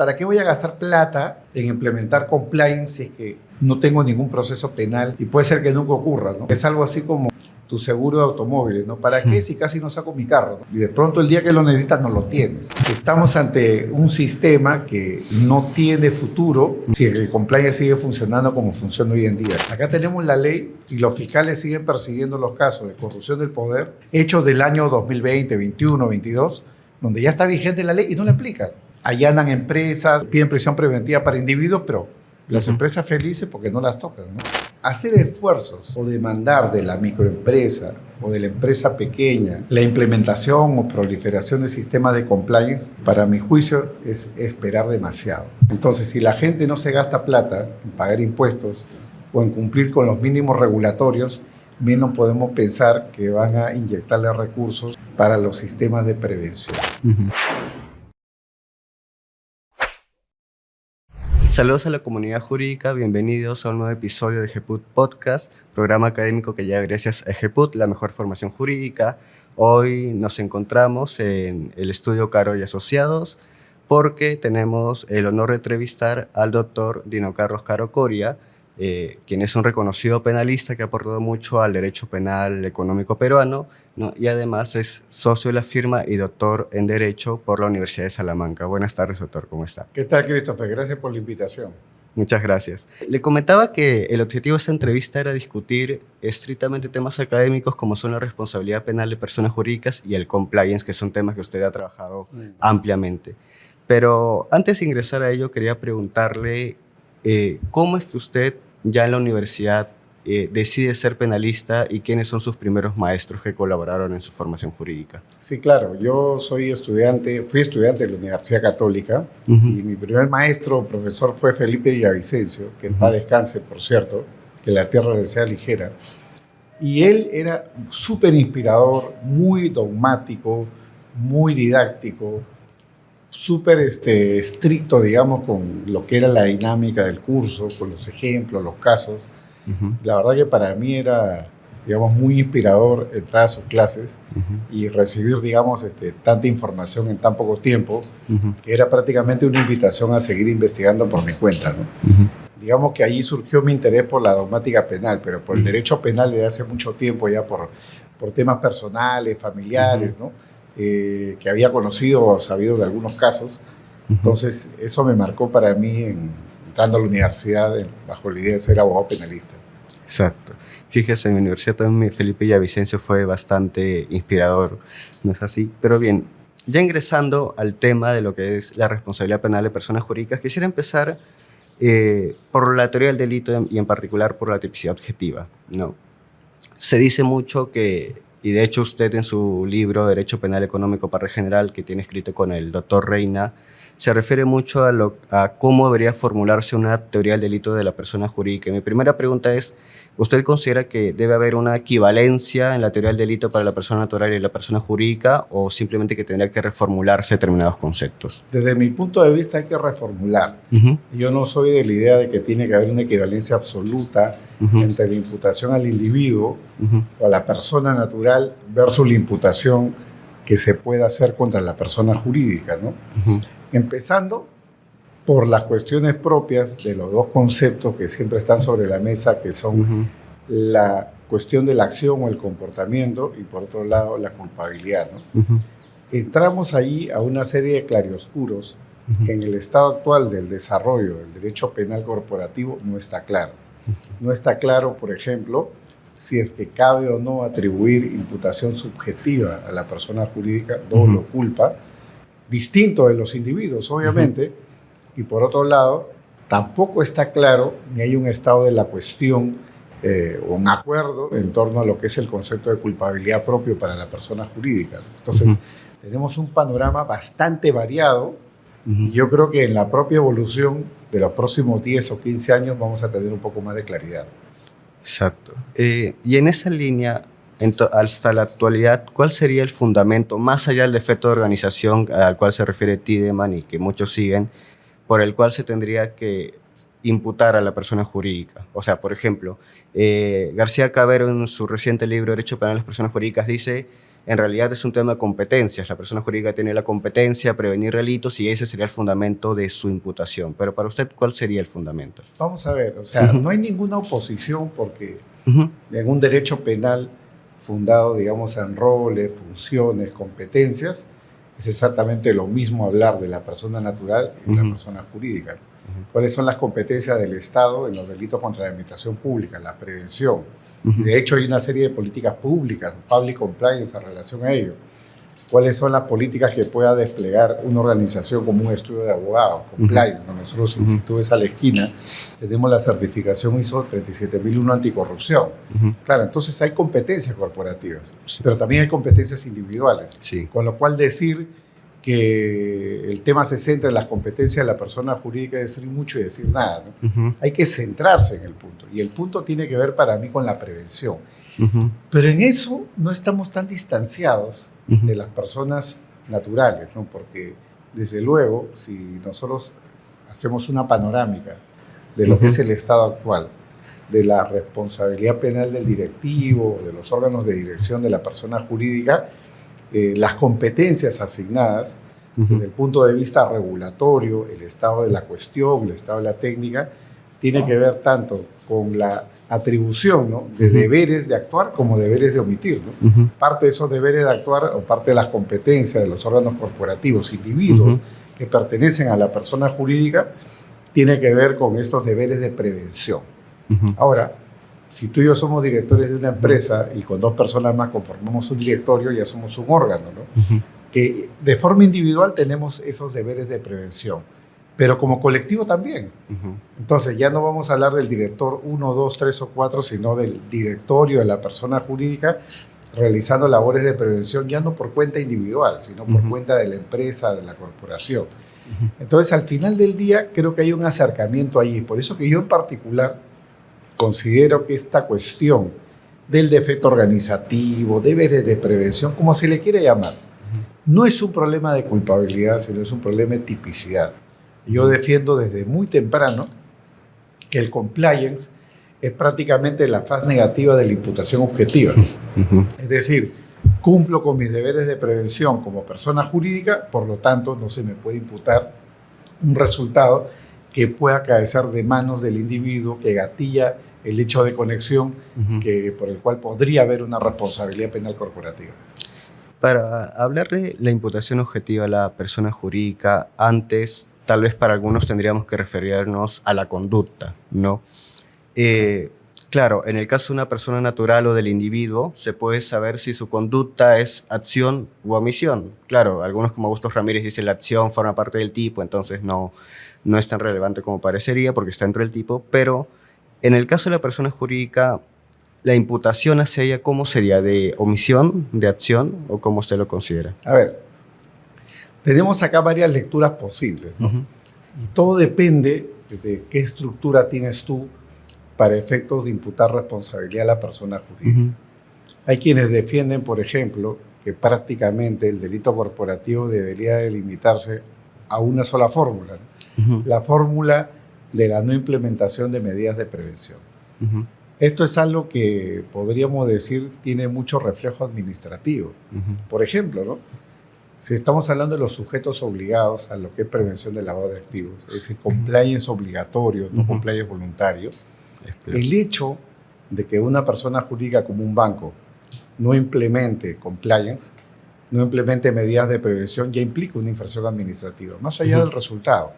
¿para qué voy a gastar plata en implementar compliance si es que no tengo ningún proceso penal y puede ser que nunca ocurra, ¿no? Es algo así como tu seguro de automóviles, ¿no? ¿Para qué si casi no saco mi carro, ¿no? Y de pronto el día que lo necesitas no lo tienes. Estamos ante un sistema que no tiene futuro si el compliance sigue funcionando como funciona hoy en día. Acá tenemos la ley y los fiscales siguen persiguiendo los casos de corrupción del poder hechos del año 2020, 21, 22, donde ya está vigente la ley y no la aplican. Allanan empresas, piden prisión preventiva para individuos, pero las empresas felices porque no las tocan, ¿no? Hacer esfuerzos o demandar de la microempresa o de la empresa pequeña la implementación o proliferación de sistemas de compliance, para mi juicio, es esperar demasiado. Entonces, si la gente no se gasta plata en pagar impuestos o en cumplir con los mínimos regulatorios, bien no podemos pensar que van a inyectarle recursos para los sistemas de prevención. Saludos a la comunidad jurídica, bienvenidos a un nuevo episodio de EGEPUT Podcast, programa académico que llega gracias a EGEPUT, la mejor formación jurídica. Hoy nos encontramos en el estudio Caro y Asociados porque tenemos el honor de entrevistar al doctor Dino Carlos Caro Coria, quien es un reconocido penalista que ha aportado mucho al derecho penal económico peruano, ¿no? Y además es socio de la firma y doctor en Derecho por la Universidad de Salamanca. Buenas tardes, doctor, ¿cómo está? ¿Qué tal, Christopher? Gracias por la invitación. Muchas gracias. Le comentaba que el objetivo de esta entrevista era discutir estrictamente temas académicos como son la responsabilidad penal de personas jurídicas y el compliance, que son temas que usted ha trabajado ampliamente. Pero antes de ingresar a ello, quería preguntarle cómo es que usted ya en la universidad decide ser penalista y quiénes son sus primeros maestros que colaboraron en su formación jurídica. Sí, claro. Yo fui estudiante de la Universidad Católica y mi primer maestro, profesor, fue Felipe Villavicencio, que en paz descanse, por cierto, que la tierra le sea ligera. Y él era súper inspirador, muy dogmático, muy didáctico, súper estricto, digamos, con lo que era la dinámica del curso, con los ejemplos, los casos. La verdad que para mí era, digamos, muy inspirador entrar a sus clases y recibir, digamos, tanta información en tan poco tiempo, que era prácticamente una invitación a seguir investigando por mi cuenta, ¿no? Digamos que ahí surgió mi interés por la dogmática penal, pero por el derecho penal desde hace mucho tiempo, ya por temas personales, familiares, ¿no? Que había conocido o sabido de algunos casos. Entonces, eso me marcó para mí entrando a la universidad bajo la idea de ser abogado penalista. Exacto. Fíjese, en mi universidad también Felipe Villavicencio fue bastante inspirador, ¿no es así? Pero bien, ya ingresando al tema de lo que es la responsabilidad penal de personas jurídicas, quisiera empezar por la teoría del delito y en particular por la tipicidad objetiva, ¿no? Se dice mucho que, y de hecho usted en su libro Derecho Penal Económico para el General, que tiene escrito con el doctor Reina, se refiere mucho a cómo debería formularse una teoría del delito de la persona jurídica. Y mi primera pregunta es, ¿usted considera que debe haber una equivalencia en la teoría del delito para la persona natural y la persona jurídica o simplemente que tendría que reformularse determinados conceptos? Desde mi punto de vista hay que reformular. Yo no soy de la idea de que tiene que haber una equivalencia absoluta entre la imputación al individuo o a la persona natural versus la imputación que se pueda hacer contra la persona jurídica, ¿no? Empezando por las cuestiones propias de los dos conceptos que siempre están sobre la mesa, que son la cuestión de la acción o el comportamiento y por otro lado la culpabilidad, ¿no? Entramos ahí a una serie de claroscuros que en el estado actual del desarrollo del derecho penal corporativo no está claro. No está claro, por ejemplo, si es que cabe o no atribuir imputación subjetiva a la persona jurídica, dolo, culpa, distinto de los individuos, obviamente, y por otro lado, tampoco está claro ni hay un estado de la cuestión o un acuerdo en torno a lo que es el concepto de culpabilidad propio para la persona jurídica. Entonces, tenemos un panorama bastante variado y yo creo que en la propia evolución de los próximos 10 o 15 años vamos a tener un poco más de claridad. Exacto. Y en esa línea, hasta la actualidad, ¿cuál sería el fundamento, más allá del defecto de organización al cual se refiere Tiedemann y que muchos siguen, por el cual se tendría que imputar a la persona jurídica? O sea, por ejemplo, García Cabero en su reciente libro Derecho Penal de las Personas Jurídicas dice en realidad es un tema de competencias. La persona jurídica tiene la competencia a prevenir delitos y ese sería el fundamento de su imputación. Pero para usted, ¿cuál sería el fundamento? Vamos a ver, o sea, no hay ninguna oposición porque en un derecho penal fundado, digamos, en roles, funciones, competencias, es exactamente lo mismo hablar de la persona natural y la persona jurídica. ¿Cuáles son las competencias del Estado en los delitos contra la administración pública? La prevención. De hecho, hay una serie de políticas públicas, public compliance, en relación a ello. ¿Cuáles son las políticas que pueda desplegar una organización como un estudio de abogados? Compliance. Nosotros, si tú ves a la esquina, tenemos la certificación ISO 37001 anticorrupción. Claro, entonces hay competencias corporativas, pero también hay competencias individuales. Sí. Con lo cual decir que el tema se centra en las competencias de la persona jurídica es decir mucho y decir nada, ¿no? Hay que centrarse en el punto. Y el punto tiene que ver para mí con la prevención. Pero en eso no estamos tan distanciados de las personas naturales, ¿no? Porque desde luego, si nosotros hacemos una panorámica de lo que es el estado actual, de la responsabilidad penal del directivo, de los órganos de dirección de la persona jurídica, las competencias asignadas desde el punto de vista regulatorio, el estado de la cuestión, el estado de la técnica, tiene que ver tanto con la atribución, ¿no?, de deberes de actuar como deberes de omitir, ¿no? Parte de esos deberes de actuar o parte de las competencias de los órganos corporativos, individuos que pertenecen a la persona jurídica, tiene que ver con estos deberes de prevención. Ahora, si tú y yo somos directores de una empresa y con 2 personas más conformamos un directorio, ya somos un órgano, ¿no? Que de forma individual tenemos esos deberes de prevención, pero como colectivo también. Entonces ya no vamos a hablar del director 1, 2, 3 o 4, sino del directorio de la persona jurídica realizando labores de prevención ya no por cuenta individual, sino por cuenta de la empresa, de la corporación. Entonces al final del día creo que hay un acercamiento ahí. Por eso que yo en particular considero que esta cuestión del defecto organizativo, deberes de prevención, como se le quiere llamar, no es un problema de culpabilidad, sino es un problema de tipicidad. Yo defiendo desde muy temprano que el compliance es prácticamente la faz negativa de la imputación objetiva. Es decir, cumplo con mis deberes de prevención como persona jurídica, por lo tanto no se me puede imputar un resultado que pueda caer de manos del individuo que gatilla el hecho de conexión por el cual podría haber una responsabilidad penal corporativa. Para hablar de la imputación objetiva a la persona jurídica, antes, tal vez para algunos tendríamos que referirnos a la conducta, ¿no? Claro, en el caso de una persona natural o del individuo, se puede saber si su conducta es acción u omisión. Claro, algunos como Augusto Ramírez dicen la acción forma parte del tipo, entonces no es tan relevante como parecería porque está dentro del tipo, pero en el caso de la persona jurídica, la imputación hacia ella, ¿cómo sería? ¿De omisión, de acción o cómo usted lo considera? A ver, tenemos acá varias lecturas posibles, ¿no? Y todo depende de qué estructura tienes tú para efectos de imputar responsabilidad a la persona jurídica. Hay quienes defienden, por ejemplo, que prácticamente el delito corporativo debería delimitarse a una sola fórmula, ¿no? La fórmula de la no implementación de medidas de prevención. Esto es algo que podríamos decir tiene mucho reflejo administrativo. Por ejemplo, ¿no?, si estamos hablando de los sujetos obligados a lo que es prevención del lavado de activos, ese compliance obligatorio, no compliance voluntario, el hecho de que una persona jurídica como un banco no implemente compliance, no implemente medidas de prevención, ya implica una infracción administrativa, más allá del resultado.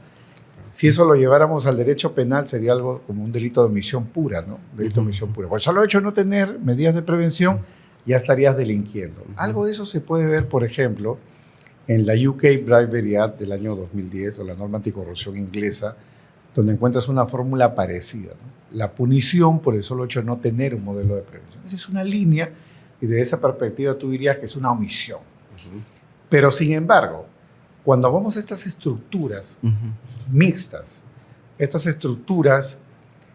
Si eso lo lleváramos al derecho penal, sería algo como un delito de omisión pura, ¿no? Delito de omisión pura. Por el solo hecho de no tener medidas de prevención, ya estarías delinquiendo. Algo de eso se puede ver, por ejemplo, en la UK Bribery Act del año 2010, o la norma anticorrupción inglesa, donde encuentras una fórmula parecida, ¿no? La punición por el solo hecho de no tener un modelo de prevención. Esa es una línea, y desde esa perspectiva tú dirías que es una omisión. Pero, sin embargo, cuando vamos a estas estructuras mixtas, estas estructuras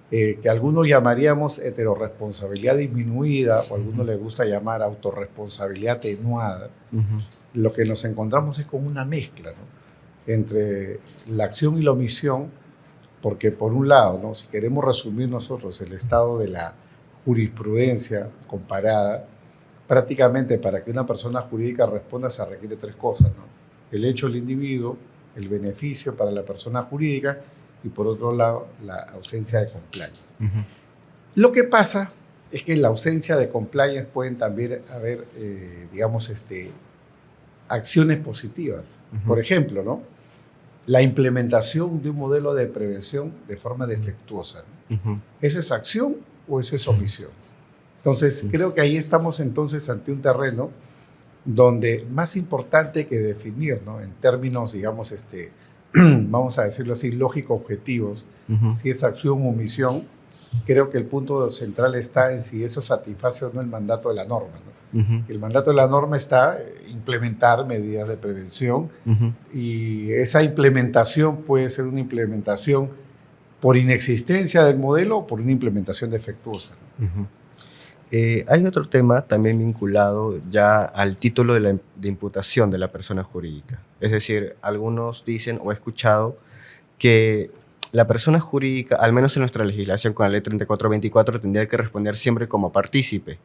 que algunos llamaríamos heteroresponsabilidad disminuida, o a algunos les gusta llamar autorresponsabilidad atenuada, lo que nos encontramos es con una mezcla, ¿no?, entre la acción y la omisión, porque por un lado, ¿no?, si queremos resumir nosotros el estado de la jurisprudencia comparada, prácticamente para que una persona jurídica responda se requiere tres cosas, ¿no? El hecho del individuo, el beneficio para la persona jurídica y por otro lado la ausencia de compliance. Lo que pasa es que en la ausencia de compliance pueden también haber, digamos, acciones positivas. Por ejemplo, ¿no? La implementación de un modelo de prevención de forma defectuosa, ¿no? ¿Eso es acción o eso es omisión? Entonces, creo que ahí estamos entonces ante un terreno donde más importante que definir, ¿no? En términos, digamos, vamos a decirlo así, lógico-objetivos, si es acción o omisión, creo que el punto central está en si eso satisface o no el mandato de la norma, ¿no? El mandato de la norma está implementar medidas de prevención y esa implementación puede ser una implementación por inexistencia del modelo o por una implementación defectuosa, ¿no? Hay otro tema también vinculado ya al título de imputación de la persona jurídica. Es decir, algunos dicen o he escuchado que la persona jurídica, al menos en nuestra legislación con la ley 3424, tendría que responder siempre como partícipe.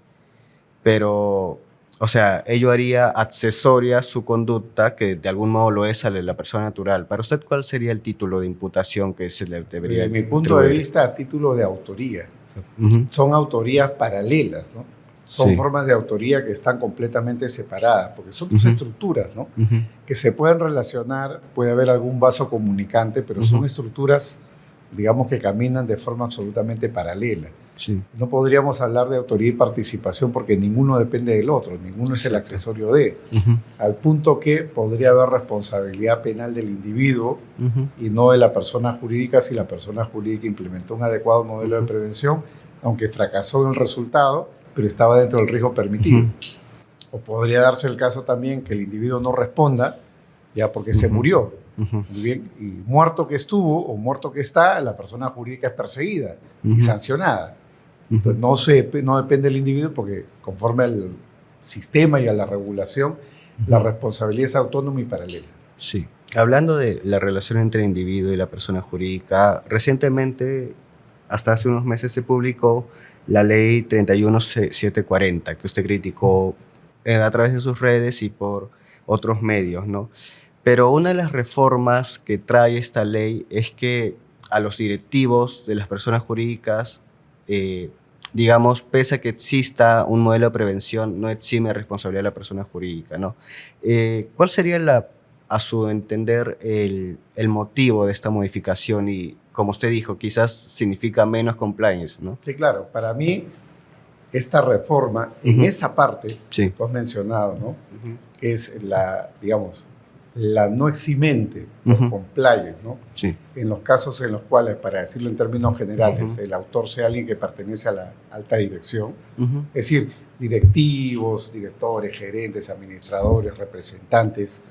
Pero, o sea, ello haría accesoria su conducta, que de algún modo lo es a la persona natural. Para usted, ¿cuál sería el título de imputación que se le debería Desde mi punto de vista, a título de autoría. Son autorías paralelas, ¿no? Son formas de autoría que están completamente separadas, porque son dos estructuras, ¿no? Que se pueden relacionar, puede haber algún vaso comunicante, pero son estructuras, digamos, que caminan de forma absolutamente paralela. No podríamos hablar de autoría y participación porque ninguno depende del otro, ninguno es el accesorio de, al punto que podría haber responsabilidad penal del individuo y no de la persona jurídica si la persona jurídica implementó un adecuado modelo de prevención, aunque fracasó en el resultado, pero estaba dentro del riesgo permitido. O podría darse el caso también que el individuo no responda ya porque se murió. Muy bien, y muerto que estuvo o muerto que está, la persona jurídica es perseguida y sancionada. Entonces no depende del individuo porque conforme al sistema y a la regulación, la responsabilidad es autónoma y paralela. Sí. Hablando de la relación entre el individuo y la persona jurídica, recientemente, hasta hace unos meses, se publicó la ley 31740, que usted criticó a través de sus redes y por otros medios, ¿no? Pero una de las reformas que trae esta ley es que a los directivos de las personas jurídicas, digamos, pese a que exista un modelo de prevención, no exime responsabilidad de la persona jurídica, ¿no? ¿Cuál sería, a su entender, el motivo de esta modificación? Y, como usted dijo, quizás significa menos compliance, ¿no? Sí, claro. Para mí, esta reforma, en esa parte que tú has mencionado, ¿no? Que es digamos, la no eximente por compliance, ¿no? En los casos en los cuales, para decirlo en términos generales, el autor sea alguien que pertenece a la alta dirección, es decir, directivos, directores, gerentes, administradores, representantes.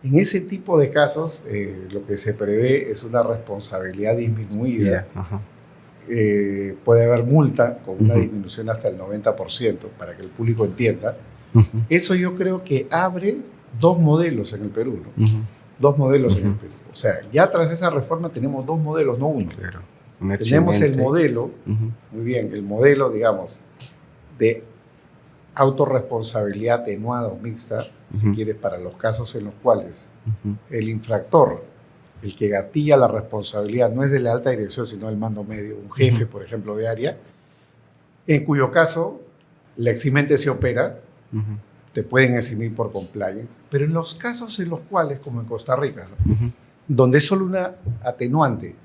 En ese tipo de casos, lo que se prevé es una responsabilidad disminuida. Puede haber multa con una disminución hasta el 90% para que el público entienda. Eso yo creo que abre dos modelos en el Perú, ¿no? Dos modelos en el Perú. O sea, ya tras esa reforma tenemos dos modelos, no uno. Claro. Tenemos el modelo, muy bien, el modelo, digamos, de autorresponsabilidad atenuada o mixta, si quieres, para los casos en los cuales el infractor, el que gatilla la responsabilidad, no es de la alta dirección, sino del mando medio, un jefe, por ejemplo, de área, en cuyo caso la eximente se opera, te pueden eximir por compliance, pero en los casos en los cuales, como en Costa Rica, ¿no? Donde es solo una atenuante,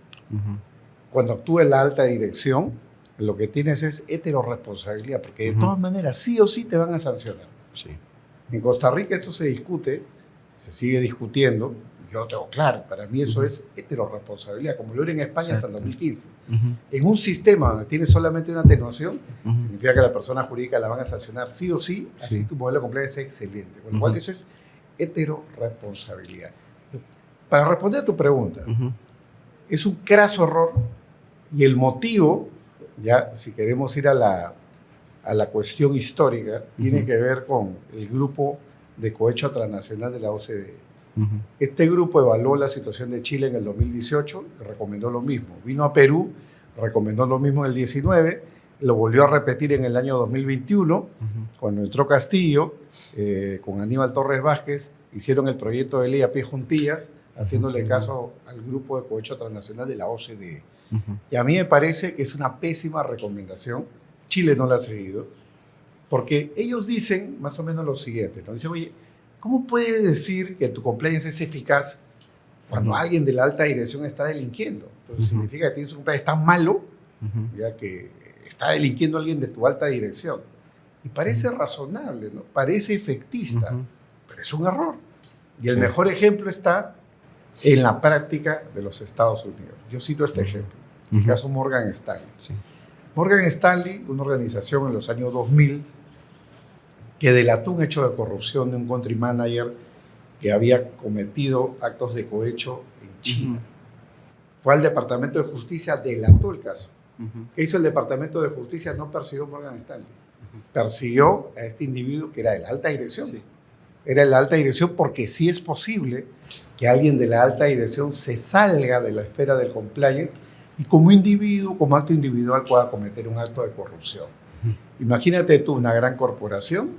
cuando actúa la alta dirección, lo que tienes es heteroresponsabilidad, porque de todas maneras sí o sí te van a sancionar. En Costa Rica esto se discute, se sigue discutiendo, yo lo tengo claro, para mí eso es heteroresponsabilidad, como lo era en España hasta el 2015. En un sistema donde tienes solamente una atenuación, significa que la persona jurídica la van a sancionar sí o sí, así tu modelo completo es excelente, con lo cual eso es heteroresponsabilidad. Para responder a tu pregunta, es un craso error y el motivo, ya si queremos ir a la cuestión histórica, tiene que ver con el grupo de cohecho transnacional de la OCDE. Este grupo evaluó la situación de Chile en el 2018 y recomendó lo mismo. Vino a Perú, recomendó lo mismo en el 19 lo volvió a repetir en el año 2021, cuando entró Castillo, con Aníbal Torres Vázquez, hicieron el proyecto de ley a pie juntillas, haciéndole caso al grupo de cohecho transnacional de la OCDE. Y a mí me parece que es una pésima recomendación. Chile no la ha seguido, porque ellos dicen más o menos lo siguiente, ¿no? Dicen, oye, ¿cómo puedes decir que tu compliance es eficaz cuando alguien de la alta dirección está delinquiendo? Entonces significa que tienes un compliance tan malo, ya que está delinquiendo alguien de tu alta dirección. Y parece razonable, ¿no? Parece efectista, pero es un error. Y el mejor ejemplo está en la práctica de los Estados Unidos. Yo cito este ejemplo, el caso Morgan Stanley. Sí. Morgan Stanley, una organización en los años 2000 que delató un hecho de corrupción de un country manager que había cometido actos de cohecho en China. Fue al Departamento de Justicia, delató el caso. ¿Qué hizo el Departamento de Justicia? No persiguió a Morgan Stanley. Persiguió a este individuo que era de la alta dirección. Sí. Era de la alta dirección porque sí es posible que alguien de la alta dirección se salga de la esfera del compliance y como individuo, como acto individual, pueda cometer un acto de corrupción. Imagínate tú una gran corporación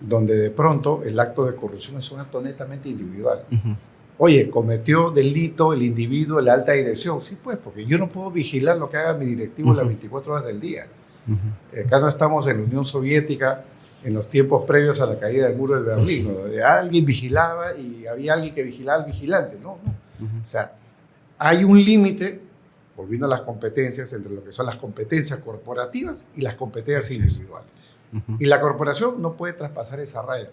donde de pronto el acto de corrupción es un acto netamente individual. Oye, cometió delito el individuo de la alta dirección. Sí, pues, porque yo no puedo vigilar lo que haga mi directivo las 24 horas del día. Acá no estamos en la Unión Soviética en los tiempos previos a la caída del muro de Berlín, donde alguien vigilaba y había alguien que vigilaba al vigilante. No. O sea, hay un límite, volviendo a las competencias, entre lo que son las competencias corporativas y las competencias individuales. Y la corporación no puede traspasar esa raya.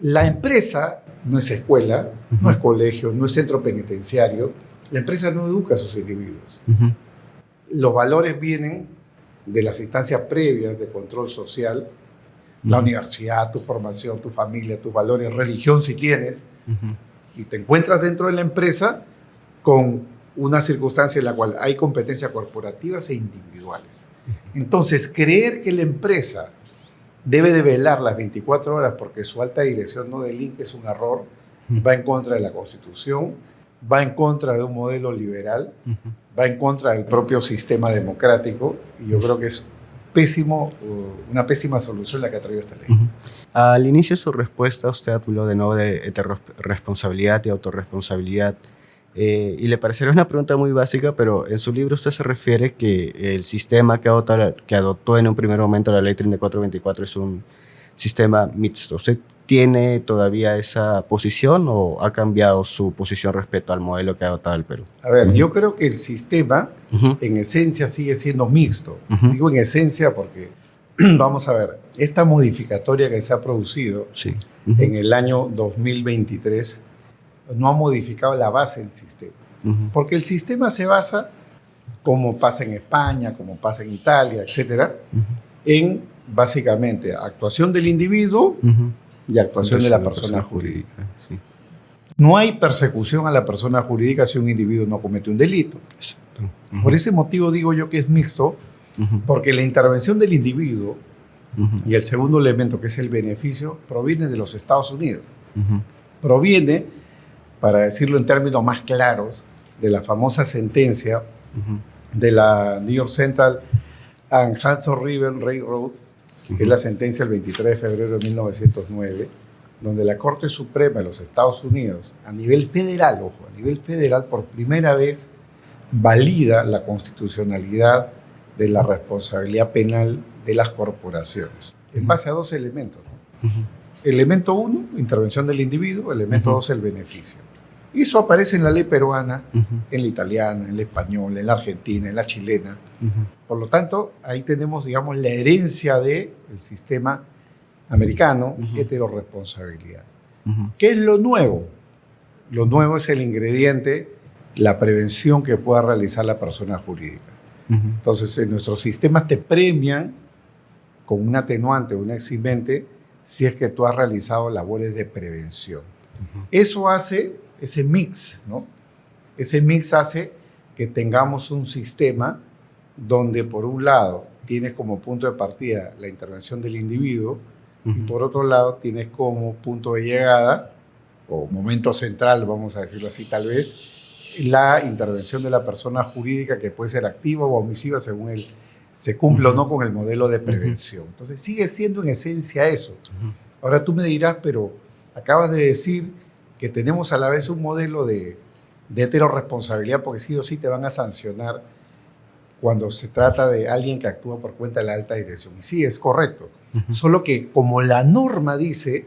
La empresa no es escuela, no es colegio, no es centro penitenciario. La empresa no educa a sus individuos. Los valores vienen de las instancias previas de control social, la universidad, tu formación, tu familia, tus valores, religión si tienes, y te encuentras dentro de la empresa con una circunstancia en la cual hay competencias corporativas e individuales. Entonces, creer que la empresa debe de velar las 24 horas porque su alta dirección no delinque es un error, va en contra de la Constitución, va en contra de un modelo liberal, va en contra del propio sistema democrático, y yo creo que es una pésima solución la que ha traído esta ley. Al inicio de su respuesta usted habló de nuevo de responsabilidad y autorresponsabilidad. Y le parecerá una pregunta muy básica, pero en su libro usted se refiere que el sistema que adoptó en un primer momento la ley 3424 es un sistema mixto. ¿Usted tiene todavía esa posición o ha cambiado su posición respecto al modelo que ha adoptado el Perú? A ver, yo creo que el sistema en esencia sigue siendo mixto. Digo en esencia porque, vamos a ver, esta modificatoria que se ha producido en el año 2023 no ha modificado la base del sistema. Porque el sistema se basa, como pasa en España, como pasa en Italia, etcétera, en básicamente actuación del individuo y actuación de la persona jurídica. Sí. No hay persecución a la persona jurídica si un individuo no comete un delito. Por ese motivo digo yo que es mixto, porque la intervención del individuo y el segundo elemento, que es el beneficio, proviene de los Estados Unidos. Proviene, para decirlo en términos más claros, de la famosa sentencia de la New York Central and Hudson River Railroad, que es la sentencia del 23 de febrero de 1909, donde la Corte Suprema de los Estados Unidos, a nivel federal, ojo, a nivel federal, por primera vez valida la constitucionalidad de la responsabilidad penal de las corporaciones, en base a dos elementos, ¿no? Elemento 1, intervención del individuo. Elemento 2, el beneficio. Y eso aparece en la ley peruana, en la italiana, en la española, en la argentina, en la chilena. Por lo tanto, ahí tenemos, digamos, la herencia del sistema americano, heteroresponsabilidad. ¿Qué es lo nuevo? Lo nuevo es el ingrediente, la prevención que pueda realizar la persona jurídica. Entonces, en nuestros sistemas te premian con un atenuante o un eximente si es que tú has realizado labores de prevención. Eso hace, ese mix, ¿no? Ese mix hace que tengamos un sistema donde, por un lado, tienes como punto de partida la intervención del individuo y, por otro lado, tienes como punto de llegada, o momento central, vamos a decirlo así tal vez, la intervención de la persona jurídica, que puede ser activa o omisiva según se cumple o no con el modelo de prevención. Entonces sigue siendo en esencia eso. Ahora tú me dirás, pero acabas de decir que tenemos a la vez un modelo de heteroresponsabilidad, porque sí o sí te van a sancionar cuando se trata de alguien que actúa por cuenta de la alta dirección. Y sí, es correcto. Solo que como la norma dice,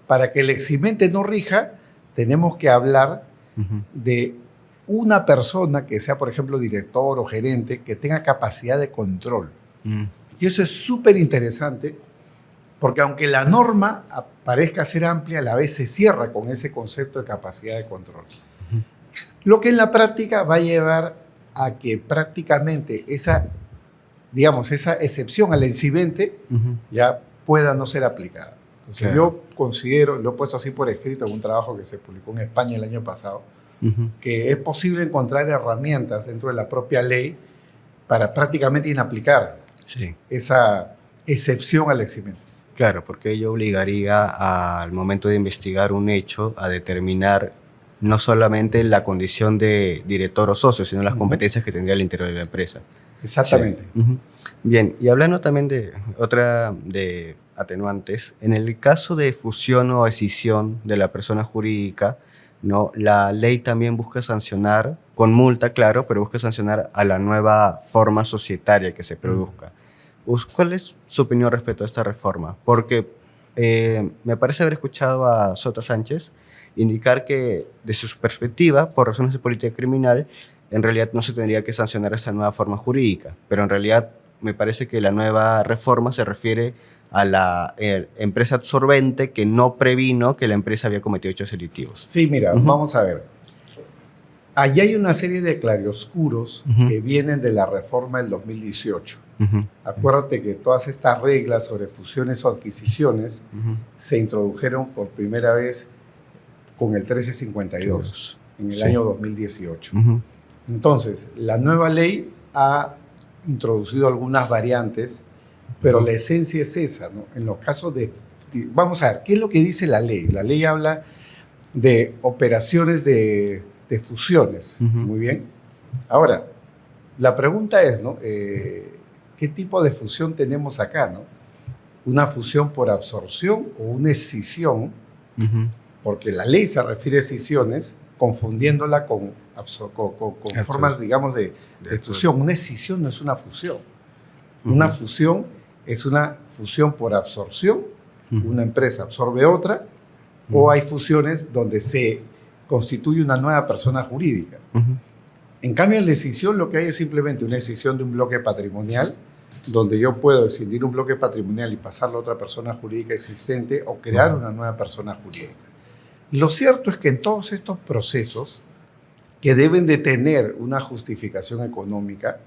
para que el eximente no rija, tenemos que hablar de una persona que sea, por ejemplo, director o gerente, que tenga capacidad de control. Y eso es súper interesante, porque aunque la norma parezca ser amplia, a la vez se cierra con ese concepto de capacidad de control. Lo que en la práctica va a llevar a que prácticamente esa excepción al incidente ya pueda no ser aplicada. Entonces, claro, yo considero, lo he puesto así por escrito en un trabajo que se publicó en España el año pasado, que es posible encontrar herramientas dentro de la propia ley para prácticamente inaplicar esa excepción al eximente. Claro, porque ello obligaría al momento de investigar un hecho a determinar no solamente la condición de director o socio, sino las competencias que tendría al interior de la empresa. Exactamente. Sí. Bien, y hablando también de otra de atenuantes, en el caso de fusión o escisión de la persona jurídica, ¿no? La ley también busca sancionar, con multa, claro, pero busca sancionar a la nueva forma societaria que se produzca. ¿Cuál es su opinión respecto a esta reforma? Porque me parece haber escuchado a Sota Sánchez indicar que, desde su perspectiva, por razones de política criminal, en realidad no se tendría que sancionar esta nueva forma jurídica, pero en realidad me parece que la nueva reforma se refiere a la empresa absorbente que no previno que la empresa había cometido hechos delictivos. Sí, mira, vamos a ver. Allí hay una serie de claroscuros que vienen de la reforma del 2018. Acuérdate que todas estas reglas sobre fusiones o adquisiciones se introdujeron por primera vez con el 1352, en el año 2018. Entonces, la nueva ley ha introducido algunas variantes, pero la esencia es esa, ¿no? En los casos de... Vamos a ver, ¿qué es lo que dice la ley? La ley habla de operaciones de fusiones. Muy bien. Ahora, la pregunta es, ¿no? ¿Qué tipo de fusión tenemos acá, ¿no? ¿Una fusión por absorción o una escisión? Porque la ley se refiere a escisiones, confundiéndola con formas, digamos, de fusión. Una escisión no es una fusión. Una fusión es una fusión por absorción. Una empresa absorbe otra, o hay fusiones donde se constituye una nueva persona jurídica. En cambio, en la escisión lo que hay es simplemente una escisión de un bloque patrimonial, donde yo puedo escindir un bloque patrimonial y pasarlo a otra persona jurídica existente o crear una nueva persona jurídica. Lo cierto es que en todos estos procesos, que deben de tener una justificación económica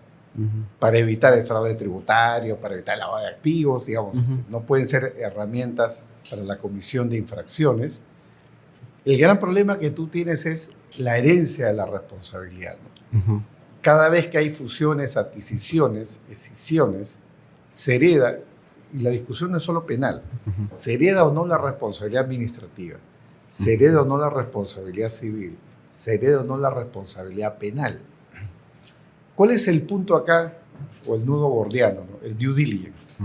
para evitar el fraude tributario, para evitar el lavado de activos, digamos, no pueden ser herramientas para la comisión de infracciones. El gran problema que tú tienes es la herencia de la responsabilidad, ¿no? Cada vez que hay fusiones, adquisiciones, escisiones, se hereda, y la discusión no es solo penal, se hereda o no la responsabilidad administrativa, se hereda o no la responsabilidad civil, se hereda o no la responsabilidad penal. ¿Cuál es el punto acá, o el nudo gordiano, ¿no? El due diligence.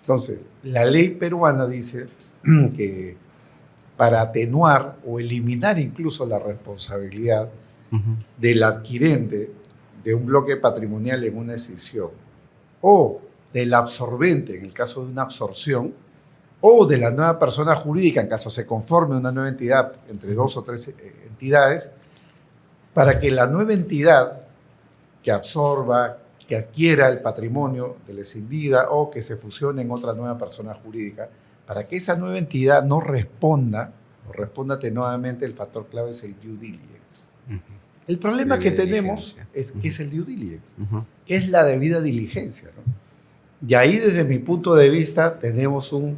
Entonces, la ley peruana dice que para atenuar o eliminar incluso la responsabilidad del adquirente de un bloque patrimonial en una escisión, o del absorbente en el caso de una absorción, o de la nueva persona jurídica en caso se conforme una nueva entidad entre dos o tres entidades, para que la nueva entidad que absorba, que adquiera el patrimonio de la escindida o que se fusione en otra nueva persona jurídica, para que esa nueva entidad no responda, o responda atenuadamente, el factor clave es el due diligence. El problema que tenemos es que es el due diligence, que es la debida diligencia, ¿no? Y ahí, desde mi punto de vista, tenemos un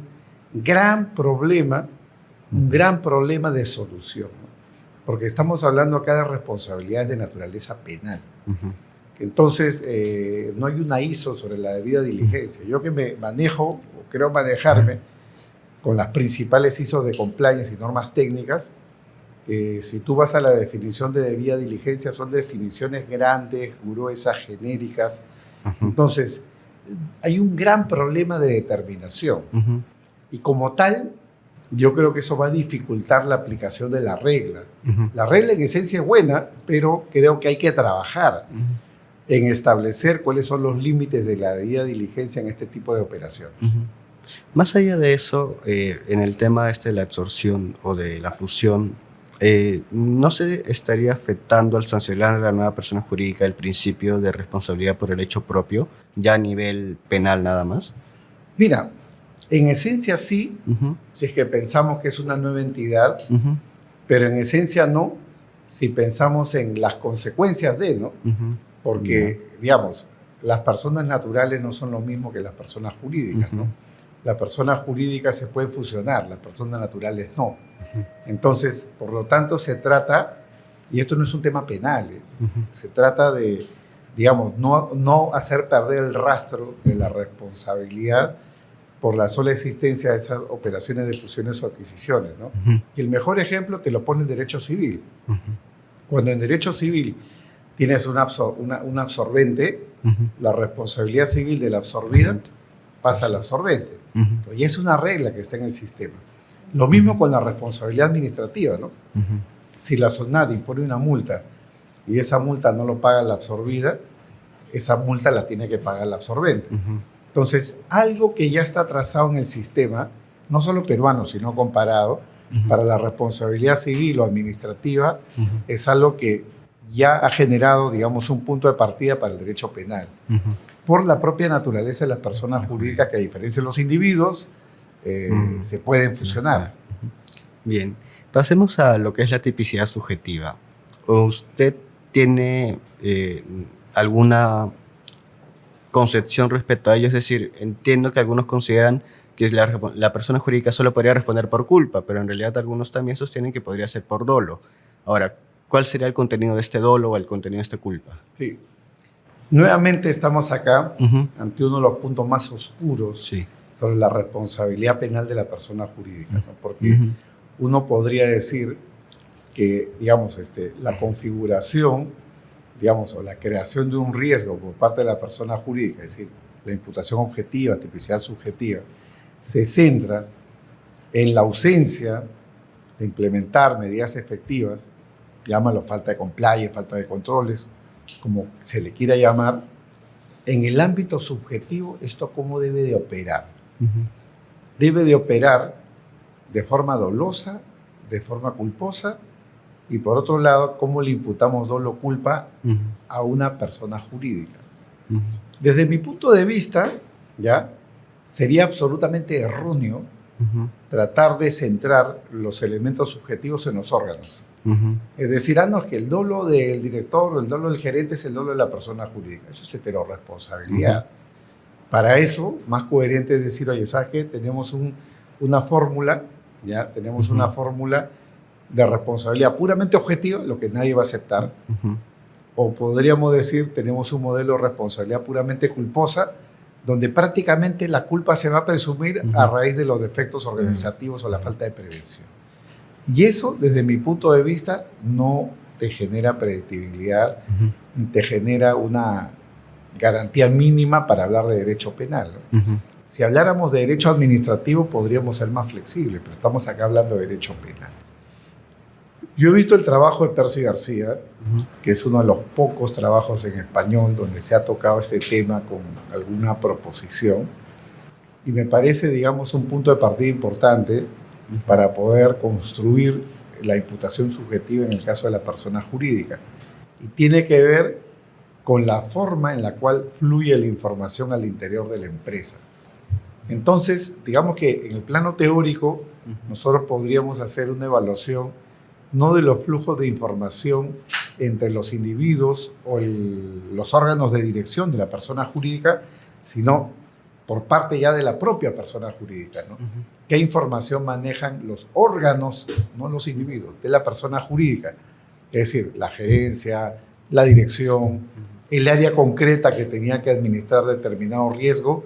gran problema de solución, ¿no? Porque estamos hablando acá de responsabilidades de naturaleza penal. Entonces, no hay una ISO sobre la debida diligencia. Yo que me manejo, o creo manejarme, con las principales ISOs de compliance y normas técnicas, si tú vas a la definición de debida diligencia, son definiciones grandes, gruesas, genéricas. Entonces, hay un gran problema de determinación. Y como tal, yo creo que eso va a dificultar la aplicación de la regla. La regla en esencia es buena, pero creo que hay que trabajar en establecer cuáles son los límites de la debida diligencia en este tipo de operaciones. Más allá de eso, en el tema de la absorción o de la fusión, ¿no se estaría afectando al sancionar a la nueva persona jurídica el principio de responsabilidad por el hecho propio, ya a nivel penal nada más? Mira, en esencia sí, si es que pensamos que es una nueva entidad, pero en esencia no, si pensamos en las consecuencias de, ¿no? Porque, digamos, las personas naturales no son lo mismo que las personas jurídicas, ¿no? Las personas jurídicas se pueden fusionar, las personas naturales no. Entonces, por lo tanto, se trata, y esto no es un tema penal, se trata de, digamos, no hacer perder el rastro de la responsabilidad por la sola existencia de esas operaciones de fusiones o adquisiciones, ¿no? Y el mejor ejemplo te lo pone el derecho civil. Cuando en derecho civil tienes un absorbente, la responsabilidad civil de la absorbida pasa al absorbente. Y es una regla que está en el sistema. Lo mismo con la responsabilidad administrativa, ¿no? Si la SONAD impone una multa y esa multa no lo paga la absorbida, esa multa la tiene que pagar la absorbente. Entonces, algo que ya está trazado en el sistema, no solo peruano, sino comparado, para la responsabilidad civil o administrativa, es algo que ya ha generado, digamos, un punto de partida para el derecho penal. Por la propia naturaleza de las personas jurídicas, que a diferencia de los individuos, se pueden fusionar. Bien, pasemos a lo que es la tipicidad subjetiva. ¿Usted tiene alguna concepción respecto a ello? Es decir, entiendo que algunos consideran que la persona jurídica solo podría responder por culpa, pero en realidad algunos también sostienen que podría ser por dolo. Ahora, ¿cuál sería el contenido de este dolo o el contenido de esta culpa? Sí. Nuevamente estamos acá ante uno de los puntos más oscuros sobre la responsabilidad penal de la persona jurídica, ¿no? Porque uno podría decir que, digamos, la configuración, digamos, o la creación de un riesgo por parte de la persona jurídica, es decir, la imputación objetiva, tipicidad subjetiva, se centra en la ausencia de implementar medidas efectivas, llámalo falta de compliance, falta de controles, como se le quiera llamar. En el ámbito subjetivo, ¿esto cómo debe de operar? Debe de operar de forma dolosa, de forma culposa, y por otro lado, ¿cómo le imputamos dolo o culpa a una persona jurídica? Desde mi punto de vista, ¿ya?, sería absolutamente erróneo tratar de centrar los elementos subjetivos en los órganos. Es decir, no, es que el dolo del director o el dolo del gerente es el dolo de la persona jurídica. Eso es heterorresponsabilidad. Para eso, más coherente es decir, oye, ¿sabes qué? Tenemos una fórmula, ¿ya? Tenemos una fórmula de responsabilidad puramente objetiva, lo que nadie va a aceptar. O podríamos decir, tenemos un modelo de responsabilidad puramente culposa, donde prácticamente la culpa se va a presumir a raíz de los defectos organizativos o la falta de prevención. Y eso, desde mi punto de vista, no te genera predictibilidad, ni te genera una garantía mínima para hablar de derecho penal, ¿no? Si habláramos de derecho administrativo, podríamos ser más flexibles, pero estamos acá hablando de derecho penal. Yo he visto el trabajo de Percy García, que es uno de los pocos trabajos en español donde se ha tocado este tema con alguna proposición, y me parece, digamos, un punto de partida importante para poder construir la imputación subjetiva en el caso de la persona jurídica. Y tiene que ver con la forma en la cual fluye la información al interior de la empresa. Entonces, digamos que en el plano teórico, nosotros podríamos hacer una evaluación no de los flujos de información entre los individuos o los órganos de dirección de la persona jurídica, sino por parte ya de la propia persona jurídica, ¿no? ¿Qué información manejan los órganos, no los individuos, de la persona jurídica? Es decir, la gerencia, la dirección, el área concreta que tenía que administrar determinado riesgo,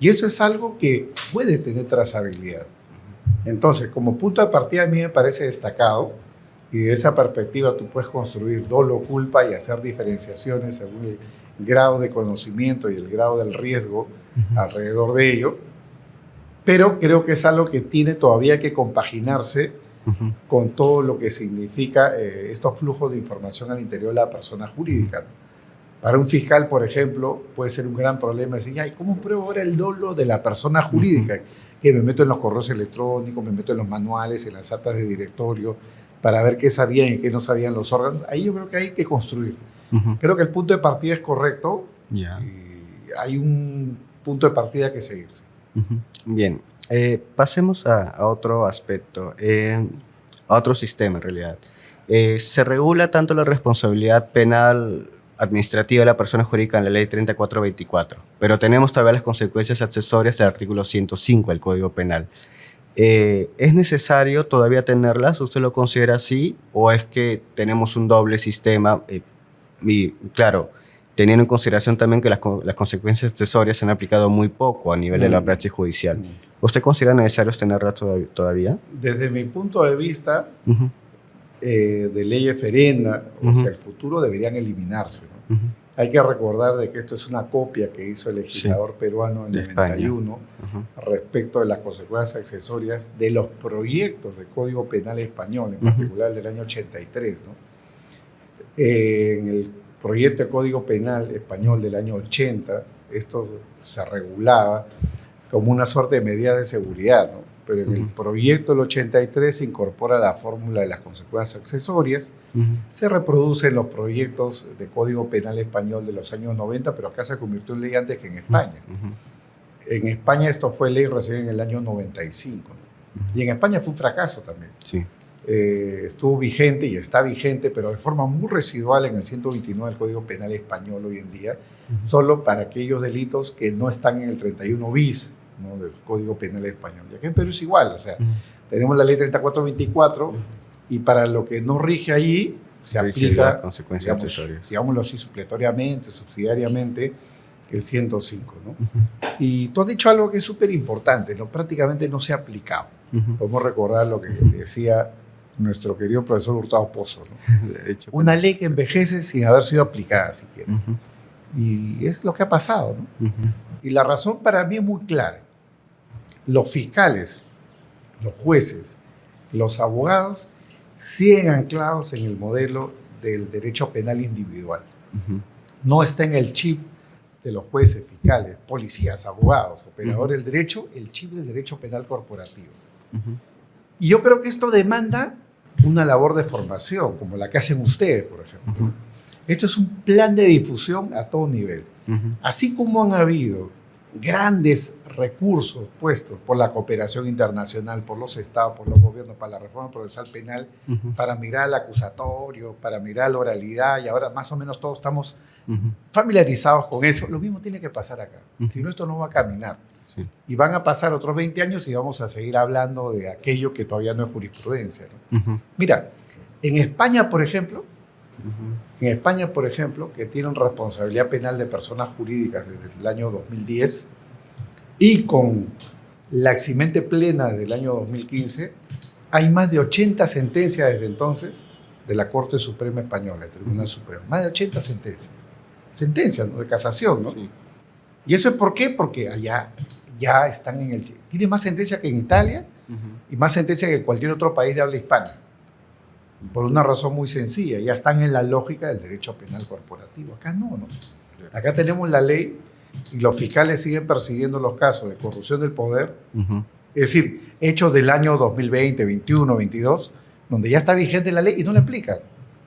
y eso es algo que puede tener trazabilidad. Entonces, como punto de partida, a mí me parece destacado Y de esa perspectiva tú puedes construir dolo, culpa y hacer diferenciaciones según el grado de conocimiento y el grado del riesgo alrededor de ello. Pero creo que es algo que tiene todavía que compaginarse con todo lo que significa estos flujos de información al interior de la persona jurídica, ¿no? Para un fiscal, por ejemplo, puede ser un gran problema decir, ¿y cómo pruebo ahora el dolo de la persona jurídica? Que me meto en los correos electrónicos, me meto en los manuales, en las actas de directorio, para ver qué sabían y qué no sabían los órganos. Ahí yo creo que hay que construir. Creo que el punto de partida es correcto y hay un punto de partida que seguir. Bien, pasemos a otro aspecto, a otro sistema en realidad. Se regula tanto la responsabilidad penal administrativa de la persona jurídica en la ley 3424, pero tenemos todavía las consecuencias accesorias del artículo 105 del Código Penal. ¿Es necesario todavía tenerlas? ¿Usted lo considera así? ¿O es que tenemos un doble sistema? Y claro, teniendo en consideración también que las consecuencias accesorias se han aplicado muy poco a nivel de la praxis judicial. ¿Usted considera necesario tenerlas todavía? Desde mi punto de vista, de ley ferenda, o sea, el futuro deberían eliminarse, ¿no? Hay que recordar de que esto es una copia que hizo el legislador peruano en el 91 respecto de las consecuencias accesorias de los proyectos de Código Penal español, en particular del año 83, ¿no? En el proyecto de Código Penal español del año 80, esto se regulaba como una suerte de medida de seguridad, ¿no? Pero en el proyecto del 83 se incorpora la fórmula de las consecuencias accesorias, se reproduce en los proyectos de Código Penal español de los años 90, pero acá se convirtió en ley antes que en España. En España esto fue ley recién en el año 95, ¿no? Y en España fue un fracaso también. Sí. Estuvo vigente y está vigente, pero de forma muy residual en el 129 del Código Penal español hoy en día, solo para aquellos delitos que no están en el 31 bis, ¿no?, del Código Penal español. Y aquí en Perú es igual, o sea, tenemos la ley 3424 y para lo que no rige allí se aplica, consecuencias accesorias, digámoslo así, supletoriamente, subsidiariamente, el 105, ¿no? Y tú has dicho algo que es súper importante, ¿no? Prácticamente no se ha aplicado. Podemos recordar lo que decía nuestro querido profesor Hurtado Pozo, ¿no? De hecho, una ley que envejece sin haber sido aplicada siquiera. Y es lo que ha pasado, ¿no? Y la razón para mí es muy clara. Los fiscales, los jueces, los abogados siguen anclados en el modelo del derecho penal individual. No está en el chip de los jueces, fiscales, policías, abogados, operadores del derecho, el chip del derecho penal corporativo. Y yo creo que esto demanda una labor de formación, como la que hacen ustedes, por ejemplo. Esto es un plan de difusión a todo nivel. Así como han habido grandes recursos puestos por la cooperación internacional, por los estados, por los gobiernos, para la reforma procesal penal, para migrar al acusatorio, para migrar a la oralidad, y ahora más o menos todos estamos familiarizados con eso. Lo mismo tiene que pasar acá. Si no, esto no va a caminar. Y van a pasar otros 20 años y vamos a seguir hablando de aquello que todavía no es jurisprudencia, ¿no? Mira, en España, por ejemplo, que tienen responsabilidad penal de personas jurídicas desde el año 2010 y con la eximente plena desde el año 2015, hay más de 80 sentencias desde entonces de la Corte Suprema Española, el Tribunal Supremo. Más de 80 sentencias, ¿no?, de casación, ¿no? ¿Y eso es por qué? Porque allá ya están en el... Tiene más sentencias que en Italia y más sentencias que cualquier otro país de habla hispana. Por una razón muy sencilla, ya están en la lógica del derecho penal corporativo. Acá no. Acá tenemos la ley y los fiscales siguen persiguiendo los casos de corrupción del poder, es decir, hechos del año 2020, 21, 22, donde ya está vigente la ley y no la aplican.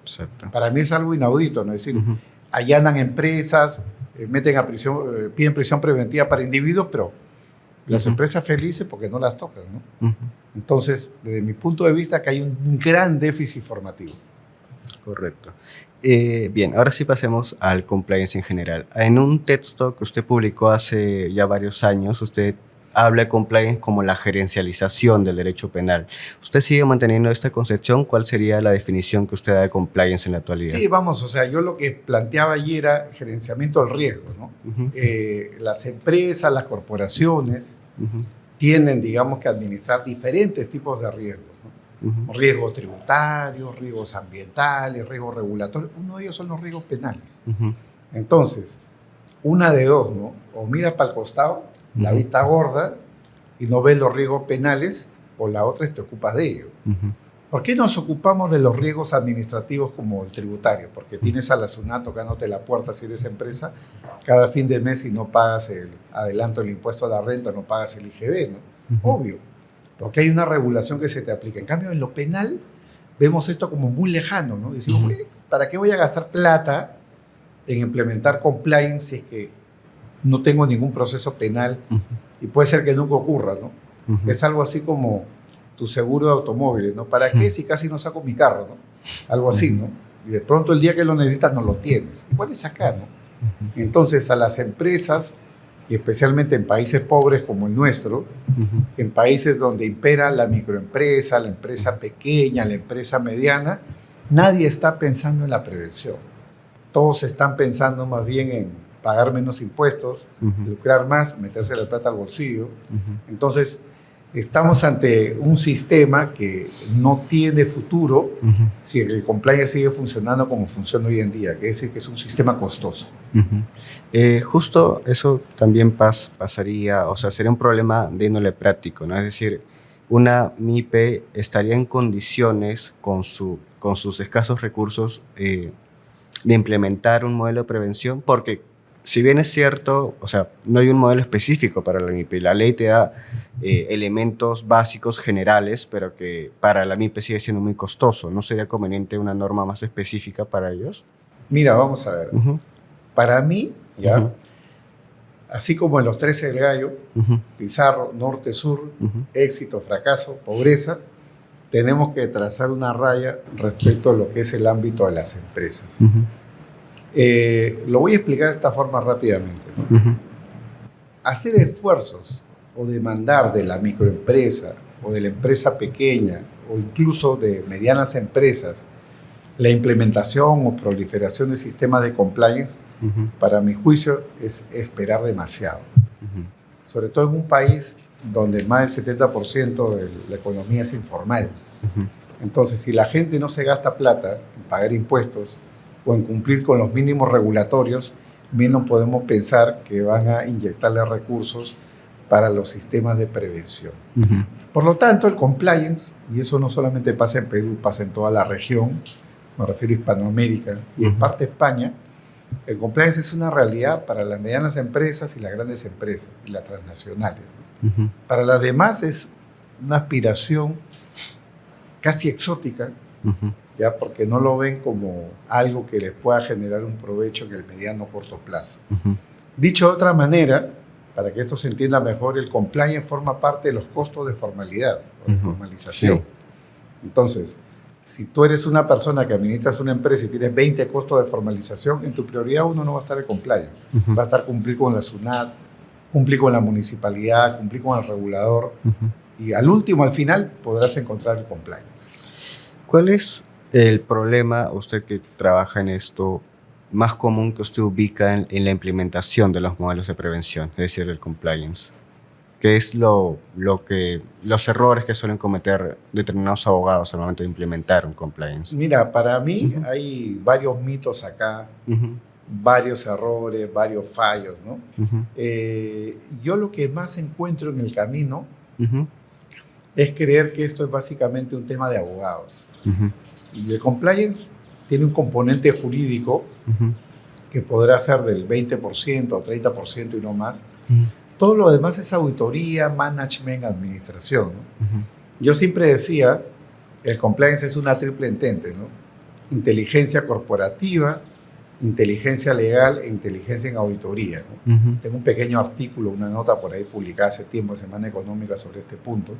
Exacto. Para mí es algo inaudito, ¿no? Es decir, allanan empresas, meten a prisión, piden prisión preventiva para individuos, pero las empresas felices porque no las tocan, ¿no? Entonces, desde mi punto de vista, acá hay un gran déficit formativo. Correcto. Bien, ahora sí pasemos al compliance en general. En un texto que usted publicó hace ya varios años, usted habla de compliance como la gerencialización del derecho penal. ¿Usted sigue manteniendo esta concepción? ¿Cuál sería la definición que usted da de compliance en la actualidad? Sí, vamos, o sea, yo lo que planteaba allí era gerenciamiento del riesgo, ¿no? Las empresas, las corporaciones tienen, digamos, que administrar diferentes tipos de riesgos, Riesgos tributarios, riesgos ambientales, riesgos regulatorios. Uno de ellos son los riesgos penales. Entonces, una de dos, ¿no? O mira para el costado, la vista gorda, y no ves los riesgos penales, o la otra es te ocupas de ello. ¿Por qué nos ocupamos de los riesgos administrativos como el tributario? Porque tienes a la SUNAT tocándote la puerta si eres empresa cada fin de mes y no pagas el adelanto del impuesto a la renta, no pagas el IGB, ¿no? Obvio, porque hay una regulación que se te aplica. En cambio, en lo penal vemos esto como muy lejano, ¿no? Decimos, ¿para qué voy a gastar plata en implementar compliance si es que no tengo ningún proceso penal y puede ser que nunca ocurra, ¿no? Es algo así como tu seguro de automóviles, ¿no? ¿Para qué si casi no saco mi carro, ¿no? Algo así, ¿no? Y de pronto el día que lo necesitas no lo tienes. Igual es acá, ¿no? Entonces a las empresas, y especialmente en países pobres como el nuestro, en países donde impera la microempresa, la empresa pequeña, la empresa mediana, nadie está pensando en la prevención. Todos están pensando más bien en pagar menos impuestos, lucrar más, meterse la plata al bolsillo. Entonces, estamos ante un sistema que no tiene futuro si el compliance sigue funcionando como funciona hoy en día, que es decir, que es un sistema costoso. Justo eso también pasaría, o sea, sería un problema de índole práctico, ¿no? Es decir, una MIPE estaría en condiciones con sus escasos recursos de implementar un modelo de prevención, porque si bien es cierto, o sea, no hay un modelo específico para la MIPE, la ley te da elementos básicos generales, pero que para la MIPE sigue siendo muy costoso. ¿No sería conveniente una norma más específica para ellos? Mira, vamos a ver. Para mí, ya, así como en los 13 del gallo, Pizarro, norte-sur, éxito, fracaso, pobreza, tenemos que trazar una raya respecto a lo que es el ámbito de las empresas. Lo voy a explicar de esta forma rápidamente, ¿no? Hacer esfuerzos o demandar de la microempresa o de la empresa pequeña o incluso de medianas empresas la implementación o proliferación de sistemas de compliance, para mi juicio, es esperar demasiado. Sobre todo en un país donde más del 70% de la economía es informal. Entonces, si la gente no se gasta plata en pagar impuestos o en cumplir con los mínimos regulatorios, bien no podemos pensar que van a inyectarle recursos para los sistemas de prevención. Por lo tanto, el compliance, y eso no solamente pasa en Perú, pasa en toda la región, me refiero a Hispanoamérica y en parte España, el compliance es una realidad para las medianas empresas y las grandes empresas y las transnacionales. Para las demás es una aspiración casi exótica, ya, porque no lo ven como algo que les pueda generar un provecho en el mediano o corto plazo. Dicho de otra manera, para que esto se entienda mejor, el compliance forma parte de los costos de formalidad o de formalización. Entonces, si tú eres una persona que administras una empresa y tienes 20 costos de formalización, en tu prioridad uno no va a estar el compliance. Va a estar cumplir con la SUNAT, cumplir con la municipalidad, cumplir con el regulador. Y al último, al final, podrás encontrar el compliance. ¿Cuál es el problema, usted que trabaja en esto, más común que usted ubica en la implementación de los modelos de prevención, es decir, el compliance? ¿Qué es los errores que suelen cometer determinados abogados al momento de implementar un compliance? Mira, para mí hay varios mitos acá, varios errores, varios fallos, ¿no? Yo lo que más encuentro en el camino es creer que esto es básicamente un tema de abogados. Y el compliance tiene un componente jurídico que podrá ser del 20% o 30% y no más. Todo lo demás es auditoría, management, administración, ¿no? Yo siempre decía, el compliance es una triple entente, ¿no? Inteligencia corporativa, inteligencia legal e inteligencia en auditoría, ¿no? Tengo un pequeño artículo, una nota por ahí publicada hace tiempo en Semana Económica sobre este punto,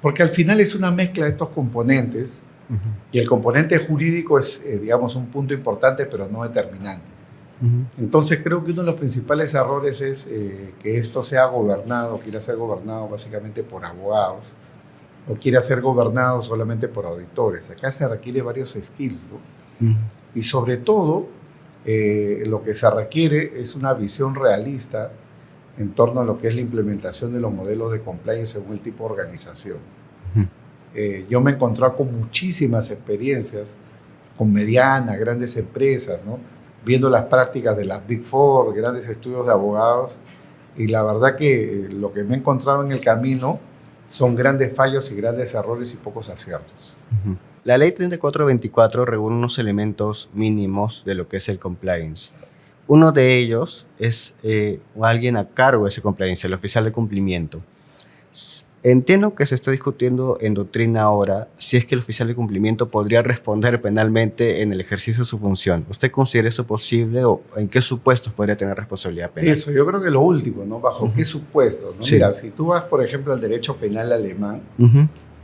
porque al final es una mezcla de estos componentes y el componente jurídico es, digamos, un punto importante pero no determinante. Entonces creo que uno de los principales errores es que esto sea gobernado, quiera ser gobernado básicamente por abogados o quiera ser gobernado solamente por auditores. Acá se requiere varios skills, ¿no? Y sobre todo lo que se requiere es una visión realista en torno a lo que es la implementación de los modelos de compliance según el tipo de organización. Yo me he encontrado con muchísimas experiencias, con medianas, grandes empresas, ¿no? Viendo las prácticas de las Big Four, grandes estudios de abogados, y la verdad que lo que me he encontrado en el camino son grandes fallos y grandes errores y pocos aciertos. La ley 3424 regula unos elementos mínimos de lo que es el compliance. Uno de ellos es alguien a cargo de ese compliance, el oficial de cumplimiento. Entiendo que se está discutiendo en doctrina ahora si es que el oficial de cumplimiento podría responder penalmente en el ejercicio de su función. ¿Usted considera eso posible o en qué supuestos podría tener responsabilidad penal? Eso, yo creo que lo último, ¿no? ¿Bajo qué supuestos? ¿No? Sí. Mira, si tú vas, por ejemplo, al derecho penal alemán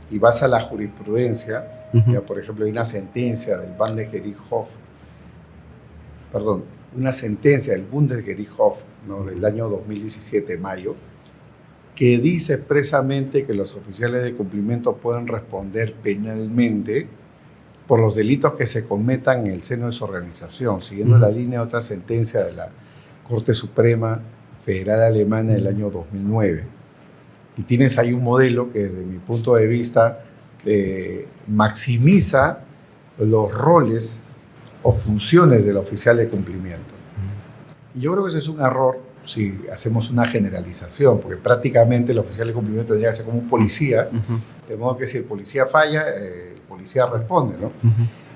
y vas a la jurisprudencia, ya, por ejemplo, hay una sentencia del una sentencia del Bundesgerichtshof, ¿no? Del año 2017, mayo, que dice expresamente que los oficiales de cumplimiento pueden responder penalmente por los delitos que se cometan en el seno de su organización, siguiendo la línea de otra sentencia de la Corte Suprema Federal Alemana del año 2009. Y tienes ahí un modelo que, desde mi punto de vista, maximiza los roles o funciones del oficial de cumplimiento. Y yo creo que ese es un error si hacemos una generalización, porque prácticamente el oficial de cumplimiento tendría que ser como un policía, de modo que si el policía falla, el policía responde, ¿no?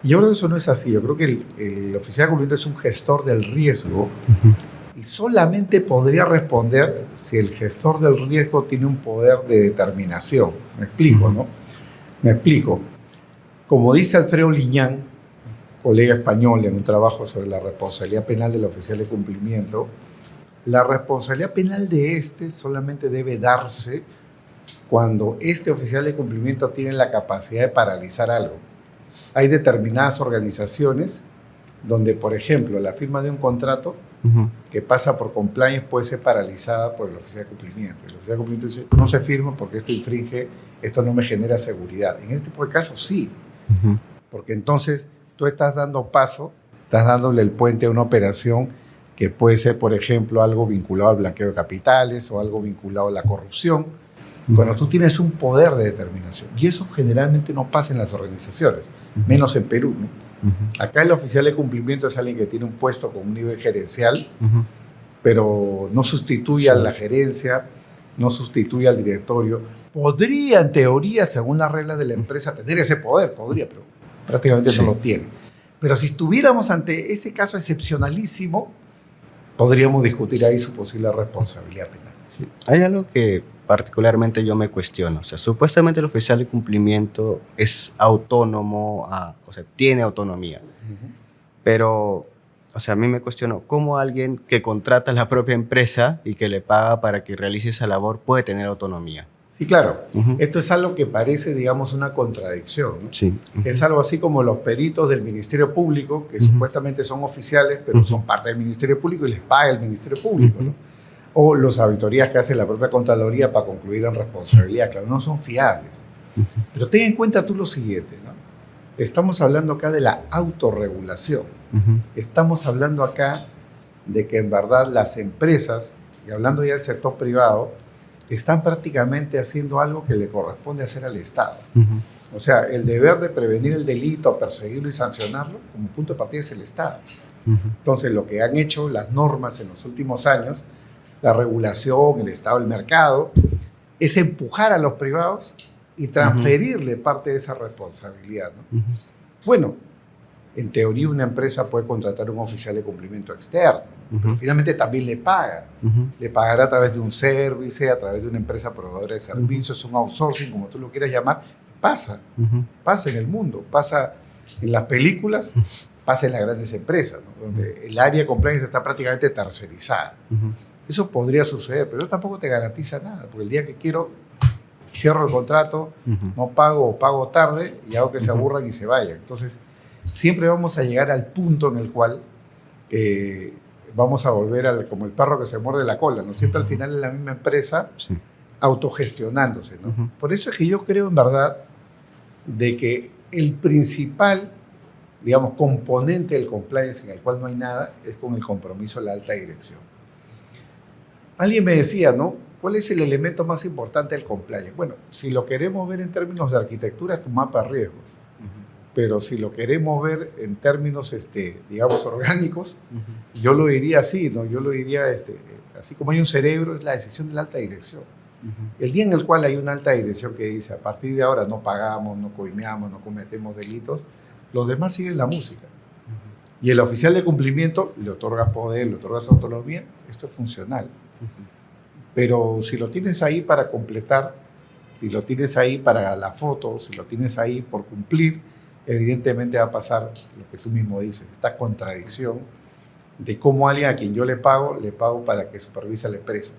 Y yo creo que eso no es así. Yo creo que el oficial de cumplimiento es un gestor del riesgo y solamente podría responder si el gestor del riesgo tiene un poder de determinación. Me explico, ¿no? Me explico. Como dice Alfredo Liñán, colega español, en un trabajo sobre la responsabilidad penal del oficial de cumplimiento, la responsabilidad penal de solamente debe darse cuando este oficial de cumplimiento tiene la capacidad de paralizar algo. Hay determinadas organizaciones donde, por ejemplo, la firma de un contrato que pasa por compliance puede ser paralizada por el oficial de cumplimiento. El oficial de cumplimiento dice, no se firma porque esto no me genera seguridad. En este tipo de casos sí, porque entonces tú estás dándole el puente a una operación que puede ser, por ejemplo, algo vinculado al blanqueo de capitales o algo vinculado a la corrupción, cuando tú tienes un poder de determinación. Y eso generalmente no pasa en las organizaciones, menos en Perú, ¿no? Acá el oficial de cumplimiento es alguien que tiene un puesto con un nivel gerencial, pero no sustituye a la gerencia, no sustituye al directorio. Podría, en teoría, según las reglas de la empresa, tener ese poder, pero prácticamente no lo tiene. Pero si estuviéramos ante ese caso excepcionalísimo, podríamos discutir ahí su posible responsabilidad penal. Sí. Hay algo que particularmente yo me cuestiono. O sea, supuestamente el oficial de cumplimiento es autónomo, o sea, tiene autonomía. Pero, o sea, a mí me cuestiono cómo alguien que contrata a la propia empresa y que le paga para que realice esa labor puede tener autonomía. Sí, claro. Esto es algo que parece, digamos, una contradicción, ¿no? Sí. Es algo así como los peritos del Ministerio Público, que supuestamente son oficiales, pero son parte del Ministerio Público y les paga el Ministerio Público, ¿no? O las auditorías que hace la propia Contraloría para concluir en responsabilidad. Claro, no son fiables. Pero ten en cuenta tú lo siguiente, ¿no? Estamos hablando acá de la autorregulación. Estamos hablando acá de que en verdad las empresas, y hablando ya del sector privado, están prácticamente haciendo algo que le corresponde hacer al Estado. O sea, el deber de prevenir el delito, perseguirlo y sancionarlo, como punto de partida es el Estado. Entonces, lo que han hecho las normas en los últimos años, la regulación, el Estado, el mercado, es empujar a los privados y transferirle parte de esa responsabilidad, ¿no? Bueno, en teoría una empresa puede contratar un oficial de cumplimiento externo, pero finalmente también le paga. Le pagará a través de un service, a través de una empresa proveedora de servicios, un outsourcing, como tú lo quieras llamar. Pasa en el mundo, pasa en las películas, pasa en las grandes empresas, ¿no? Donde el área de compliance está prácticamente tercerizada. Eso podría suceder, pero eso tampoco te garantiza nada, porque el día que quiero, cierro el contrato, no pago o pago tarde y hago que se aburran y se vayan. Entonces, siempre vamos a llegar al punto en el cual vamos a volver como el perro que se muerde la cola, ¿no? Siempre al final es la misma empresa autogestionándose, ¿no? Por eso es que yo creo en verdad de que el principal, digamos, componente del compliance en el cual no hay nada es con el compromiso de la alta dirección. Alguien me decía, ¿no? ¿cuál es el elemento más importante del compliance? Bueno, si lo queremos ver en términos de arquitectura, es tu mapa de riesgos. Pero si lo queremos ver en términos, digamos, orgánicos, yo lo diría así, ¿no? Yo lo diría, así como hay un cerebro, es la decisión de la alta dirección. El día en el cual hay una alta dirección que dice, a partir de ahora no pagamos, no coimeamos, no cometemos delitos, los demás siguen la música. Y el oficial de cumplimiento le otorga poder, le otorga autonomía, esto es funcional. Pero si lo tienes ahí para completar, si lo tienes ahí para la foto, si lo tienes ahí por cumplir, evidentemente va a pasar lo que tú mismo dices, esta contradicción de cómo alguien a quien yo le pago para que supervise la empresa.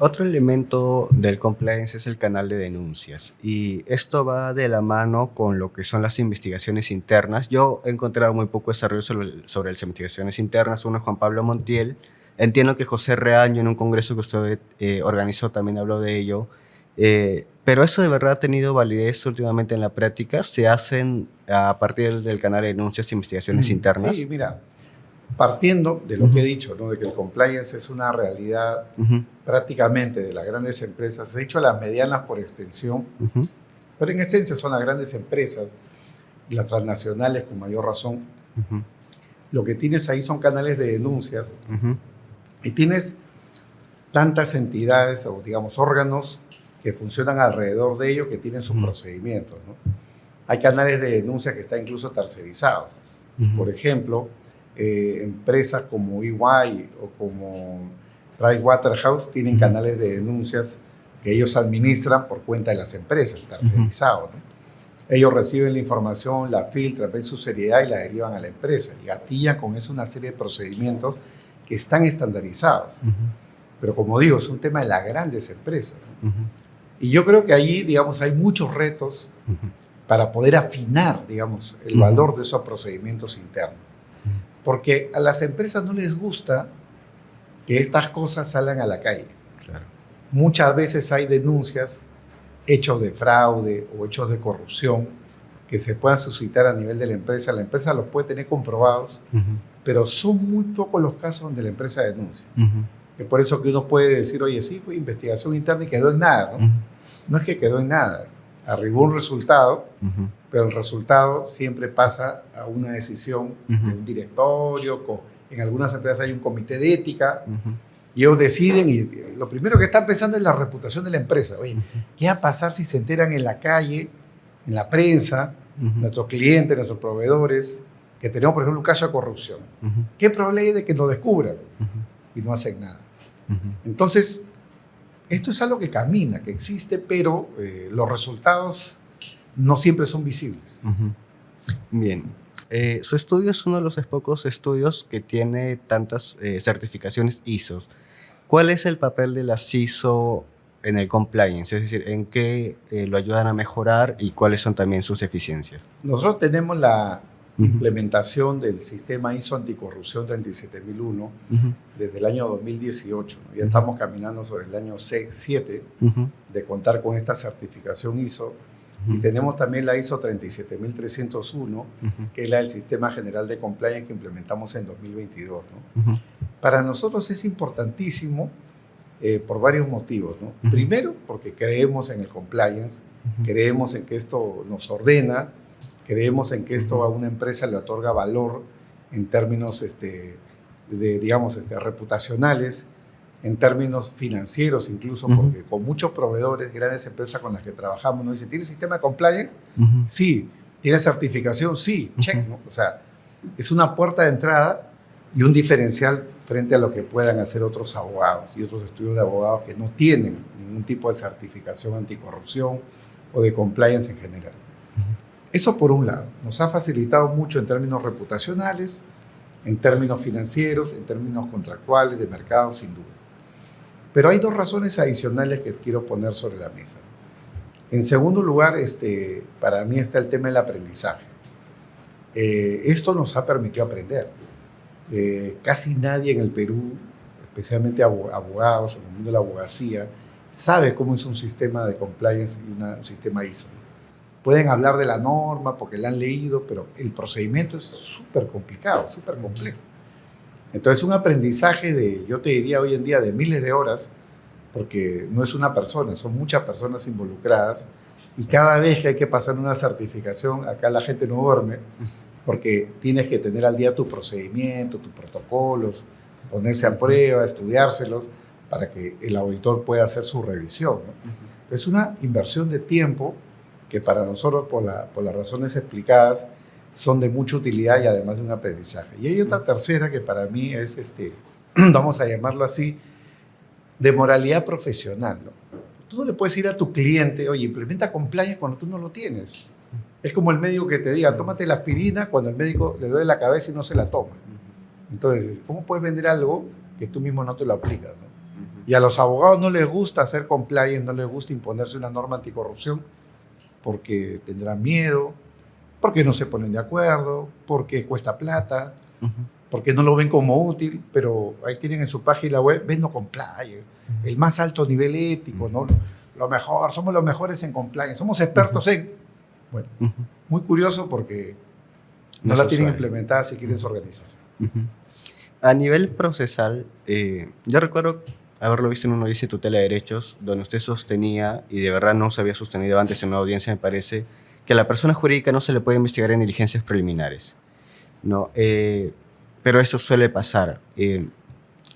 Otro elemento del compliance es el canal de denuncias y esto va de la mano con lo que son las investigaciones internas. Yo he encontrado muy poco desarrollo sobre las investigaciones internas. Uno es Juan Pablo Montiel. Entiendo que José Reaño en un congreso que usted organizó también habló de ello. Pero eso de verdad ha tenido validez últimamente en la práctica. ¿Se hacen a partir del canal de denuncias e investigaciones internas? Sí, mira, partiendo de lo que he dicho, ¿no? De que el compliance es una realidad prácticamente de las grandes empresas, he dicho las medianas por extensión, pero en esencia son las grandes empresas, las transnacionales con mayor razón. Lo que tienes ahí son canales de denuncias y tienes tantas entidades o digamos órganos que funcionan alrededor de ello, que tienen sus procedimientos, ¿no? Hay canales de denuncia que están incluso tercerizados. Por ejemplo, empresas como EY o como Pricewaterhouse tienen canales de denuncias que ellos administran por cuenta de las empresas, tercerizados, ¿no? Ellos reciben la información, la filtran, ven su seriedad y la derivan a la empresa y gatillan con eso una serie de procedimientos que están estandarizados. Pero como digo, es un tema de las grandes empresas, ¿no? Y yo creo que ahí, digamos, hay muchos retos para poder afinar, digamos, el valor de esos procedimientos internos. Porque a las empresas no les gusta que estas cosas salgan a la calle. Claro. Muchas veces hay denuncias, hechos de fraude o hechos de corrupción que se puedan suscitar a nivel de la empresa. La empresa los puede tener comprobados, pero son muy pocos los casos donde la empresa denuncia. Es por eso que uno puede decir, oye, sí, fue investigación interna y quedó en nada, ¿no? No es que quedó en nada. Arribó un resultado, pero el resultado siempre pasa a una decisión de un directorio. En algunas empresas hay un comité de ética y ellos deciden y lo primero que están pensando es la reputación de la empresa. Oye, ¿qué va a pasar si se enteran en la calle, en la prensa, nuestros clientes, nuestros proveedores, que tenemos, por ejemplo, un caso de corrupción? ¿Qué problema hay de que lo descubran? Y no hacen nada. Entonces, esto es algo que camina, que existe, pero los resultados no siempre son visibles. Bien. Su estudio es uno de los pocos estudios que tiene tantas certificaciones ISO. ¿Cuál es el papel de las ISO en el compliance? Es decir, ¿en qué lo ayudan a mejorar y cuáles son también sus eficiencias? Nosotros tenemos la implementación del sistema ISO anticorrupción 37001 desde el año 2018. ¿No? Ya estamos caminando sobre el año 7 de contar con esta certificación ISO. Y tenemos también la ISO 37301, que es la del Sistema General de Compliance que implementamos en 2022. ¿no? Para nosotros es importantísimo por varios motivos, ¿no? Primero, porque creemos en el compliance, creemos en que esto nos ordena, creemos en que esto a una empresa le otorga valor en términos reputacionales, en términos financieros incluso, porque con muchos proveedores, grandes empresas con las que trabajamos, nos dicen, ¿tienes sistema de compliance? Sí. ¿Tienes certificación? Sí. Check, ¿no? O sea, es una puerta de entrada y un diferencial frente a lo que puedan hacer otros abogados y otros estudios de abogados que no tienen ningún tipo de certificación anticorrupción o de compliance en general. Eso por un lado, nos ha facilitado mucho en términos reputacionales, en términos financieros, en términos contractuales, de mercado, sin duda. Pero hay dos razones adicionales que quiero poner sobre la mesa. En segundo lugar, para mí está el tema del aprendizaje. Esto nos ha permitido aprender. Casi nadie en el Perú, especialmente abogados en el mundo de la abogacía, sabe cómo es un sistema de compliance y un sistema ISO. Pueden hablar de la norma porque la han leído, pero el procedimiento es súper complicado, súper complejo. Entonces, un aprendizaje yo te diría hoy en día, de miles de horas, porque no es una persona, son muchas personas involucradas y cada vez que hay que pasar una certificación, acá la gente no duerme porque tienes que tener al día tu procedimiento, tus protocolos, ponerse a prueba, estudiárselos para que el auditor pueda hacer su revisión, ¿no? Es una inversión de tiempo que para nosotros, por las razones explicadas, son de mucha utilidad y además de un aprendizaje. Y hay otra tercera que para mí es, vamos a llamarlo así, de moralidad profesional, ¿no? Tú no le puedes ir a tu cliente, oye, implementa compliance cuando tú no lo tienes. Es como el médico que te diga, tómate la aspirina cuando el médico le duele la cabeza y no se la toma. Entonces, ¿cómo puedes vender algo que tú mismo no te lo aplicas, ¿no? Y a los abogados no les gusta hacer compliance, no les gusta imponerse una norma anticorrupción porque tendrán miedo, porque no se ponen de acuerdo, porque cuesta plata, porque no lo ven como útil, pero ahí tienen en su página web, vendo compliance, el más alto nivel ético, ¿no? Lo mejor, somos los mejores en compliance, somos expertos en... Bueno, muy curioso porque no la tienen implementada si quieren su organización. A nivel procesal, yo recuerdo haberlo visto en una audiencia de tutela de derechos, donde usted sostenía, y de verdad no se había sostenido antes en una audiencia, me parece, que a la persona jurídica no se le puede investigar en diligencias preliminares, ¿no? Pero esto suele pasar.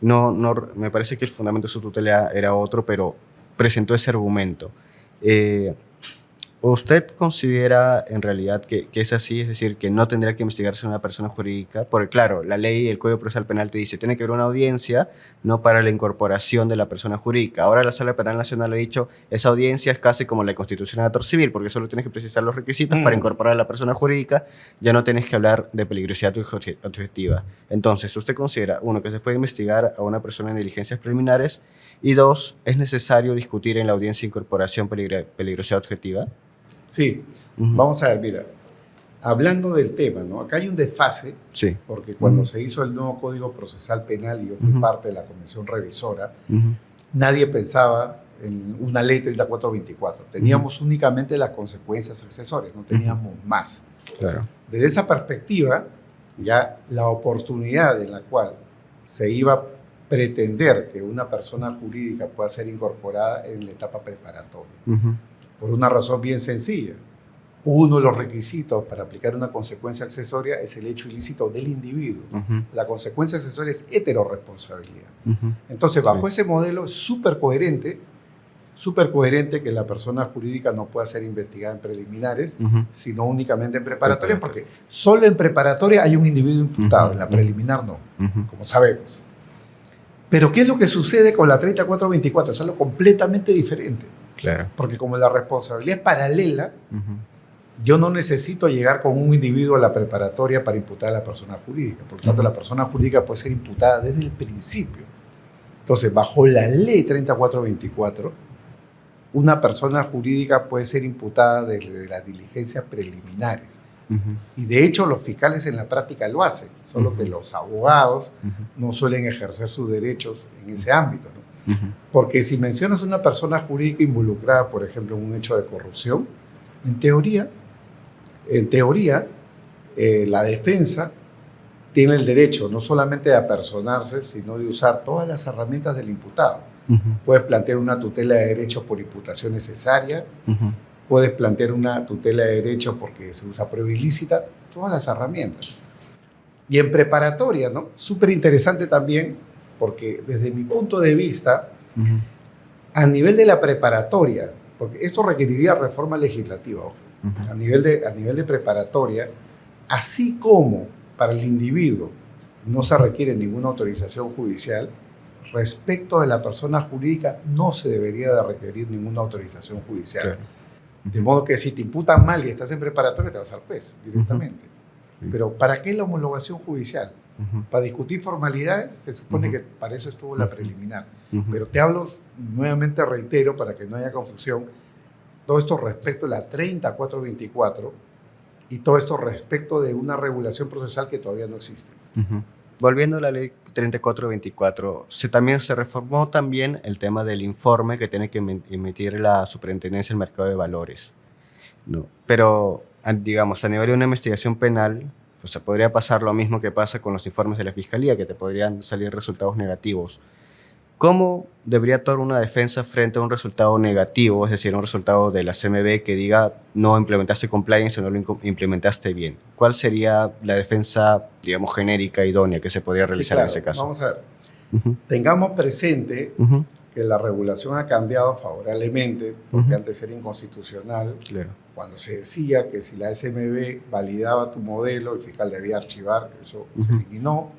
Me parece que el fundamento de su tutela era otro, pero presentó ese argumento. ¿Usted considera en realidad que es así? Es decir, que no tendría que investigarse una persona jurídica, porque claro, la ley y el Código Procesal Penal te dice, tiene que haber una audiencia, no para la incorporación de la persona jurídica. Ahora la Sala Penal Nacional ha dicho, esa audiencia es casi como la Constitución de Actor Civil, porque solo tienes que precisar los requisitos para incorporar a la persona jurídica, ya no tienes que hablar de peligrosidad objetiva. Entonces, ¿usted considera, uno, que se puede investigar a una persona en diligencias preliminares, y dos, es necesario discutir en la audiencia de incorporación peligrosidad objetiva? Sí, vamos a ver, mira, hablando del tema, ¿no? Acá hay un desfase, sí, porque cuando se hizo el nuevo Código Procesal Penal y yo fui parte de la comisión revisora, nadie pensaba en una ley 3424. Teníamos únicamente las consecuencias accesorias, no teníamos más. Claro. Desde esa perspectiva, ya la oportunidad en la cual se iba a pretender que una persona jurídica pueda ser incorporada en la etapa preparatoria. Por una razón bien sencilla. Uno de los requisitos para aplicar una consecuencia accesoria es el hecho ilícito del individuo. La consecuencia accesoria es heterorresponsabilidad. Entonces, bajo ese modelo es súper coherente que la persona jurídica no pueda ser investigada en preliminares, sino únicamente en preparatoria, porque solo en preparatoria hay un individuo imputado, en la preliminar no, como sabemos. Pero ¿qué es lo que sucede con la 3424? Es algo completamente diferente. Claro. Porque como la responsabilidad es paralela, yo no necesito llegar con un individuo a la preparatoria para imputar a la persona jurídica. Por lo tanto, la persona jurídica puede ser imputada desde el principio. Entonces, bajo la ley 3424, una persona jurídica puede ser imputada desde las diligencias preliminares. Y de hecho, los fiscales en la práctica lo hacen, solo que los abogados no suelen ejercer sus derechos en ese ámbito, ¿no? Porque si mencionas una persona jurídica involucrada, por ejemplo, en un hecho de corrupción, en teoría, la defensa tiene el derecho no solamente de apersonarse, sino de usar todas las herramientas del imputado. Puedes plantear una tutela de derechos por imputación necesaria, puedes plantear una tutela de derechos porque se usa prueba ilícita, todas las herramientas. Y en preparatoria, ¿no? Súper interesante también, porque desde mi punto de vista, a nivel de la preparatoria, porque esto requeriría reforma legislativa, a nivel de preparatoria, así como para el individuo no se requiere ninguna autorización judicial, respecto de la persona jurídica no se debería de requerir ninguna autorización judicial. Claro. De modo que si te imputan mal y estás en preparatoria, te vas al juez directamente. Pero ¿para qué la homologación judicial? Para discutir formalidades, se supone que para eso estuvo la preliminar. Pero te hablo, nuevamente reitero, para que no haya confusión, todo esto respecto a la 3424 y todo esto respecto de una regulación procesal que todavía no existe. Volviendo a la ley 3424, también se reformó también el tema del informe que tiene que emitir la Superintendencia del Mercado de Valores, ¿no? Pero, digamos, a nivel de una investigación penal, pues se podría pasar lo mismo que pasa con los informes de la Fiscalía, que te podrían salir resultados negativos. ¿Cómo debería actuar una defensa frente a un resultado negativo, es decir, un resultado de la CMB que diga no implementaste compliance o no lo implementaste bien? ¿Cuál sería la defensa, digamos, genérica, idónea que se podría realizar en ese caso? Vamos a ver. Tengamos presente que la regulación ha cambiado favorablemente, porque antes era inconstitucional, cuando se decía que si la SMB validaba tu modelo, el fiscal debía archivar, eso se eliminó.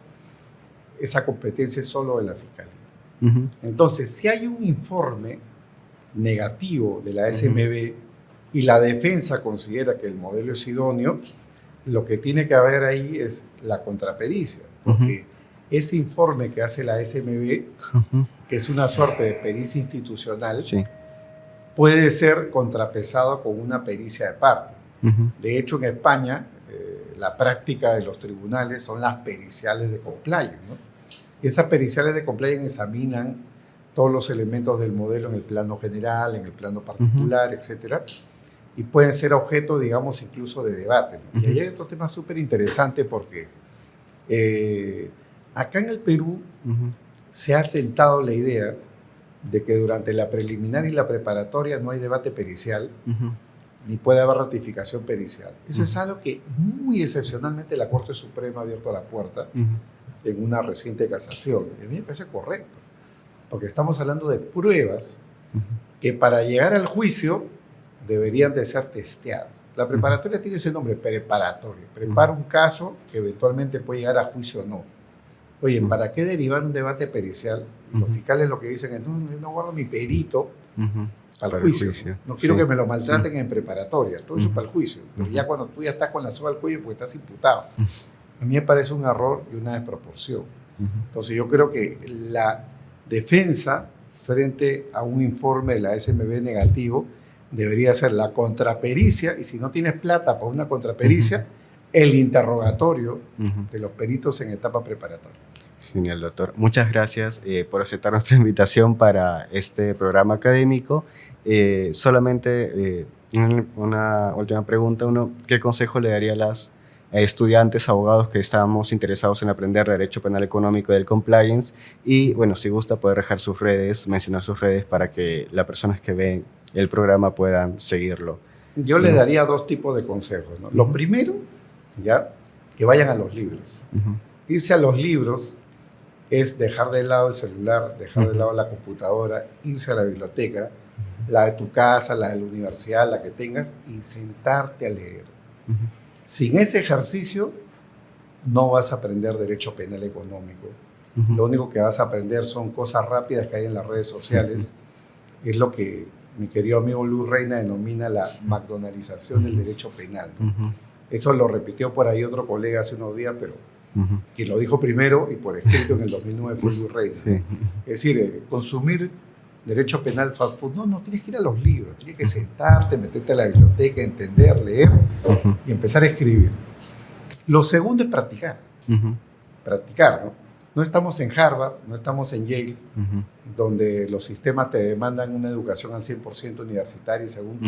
Esa competencia es solo de la fiscalía. Entonces, si hay un informe negativo de la SMB y la defensa considera que el modelo es idóneo, lo que tiene que haber ahí es la contrapericia, porque ese informe que hace la SMB, que es una suerte de pericia institucional, puede ser contrapesado con una pericia de parte. De hecho, en España, la práctica de los tribunales son las periciales de compliance, ¿no? Esas periciales de compliance examinan todos los elementos del modelo en el plano general, en el plano particular, etcétera, y pueden ser objeto, digamos, incluso de debate, ¿no? Y ahí hay otro tema súper interesante porque acá en el Perú se ha sentado la idea de que durante la preliminar y la preparatoria no hay debate pericial, ni puede haber ratificación pericial. Eso es algo que muy excepcionalmente la Corte Suprema ha abierto la puerta en una reciente casación. Y a mí me parece correcto, porque estamos hablando de pruebas que para llegar al juicio deberían de ser testeadas. La preparatoria tiene ese nombre, preparatoria. Prepara un caso que eventualmente puede llegar a juicio o no. Oye, ¿para qué derivar un debate pericial? Los fiscales lo que dicen es, no, yo no guardo mi perito al juicio. No quiero que me lo maltraten en preparatoria. Todo eso para el juicio. Pero ya cuando tú ya estás con la soga al cuello porque estás imputado. A mí me parece un error y una desproporción. Entonces yo creo que la defensa frente a un informe de la SMB negativo debería ser la contrapericia, y si no tienes plata para una contrapericia, el interrogatorio de los peritos en etapa preparatoria. Genial, doctor. Muchas gracias por aceptar nuestra invitación para este programa académico. Solamente una última pregunta. ¿Qué consejo le daría a las estudiantes, abogados que estamos interesados en aprender Derecho Penal Económico y del Compliance? Y, bueno, si gusta, poder dejar sus redes, mencionar sus redes para que las personas que ven el programa puedan seguirlo. Yo les daría dos tipos de consejos, ¿no? Lo primero, que vayan a los libros. Irse a los libros es dejar de lado el celular, dejar de lado la computadora, irse a la biblioteca, la de tu casa, la de la universidad, la que tengas, y sentarte a leer. Sin ese ejercicio no vas a aprender Derecho Penal Económico. Lo único que vas a aprender son cosas rápidas que hay en las redes sociales. Es lo que mi querido amigo Luis Reina denomina la McDonaldización del derecho penal, ¿no? Eso lo repitió por ahí otro colega hace unos días, pero quien lo dijo primero y por escrito en el 2009 fue Luis Reina. Es decir, consumir derecho penal fast food, no, tienes que ir a los libros, tienes que sentarte, meterte a la biblioteca, entender, leer y empezar a escribir. Lo segundo es practicar. Practicar, ¿no? No estamos en Harvard, no estamos en Yale, donde los sistemas te demandan una educación al 100% universitaria y según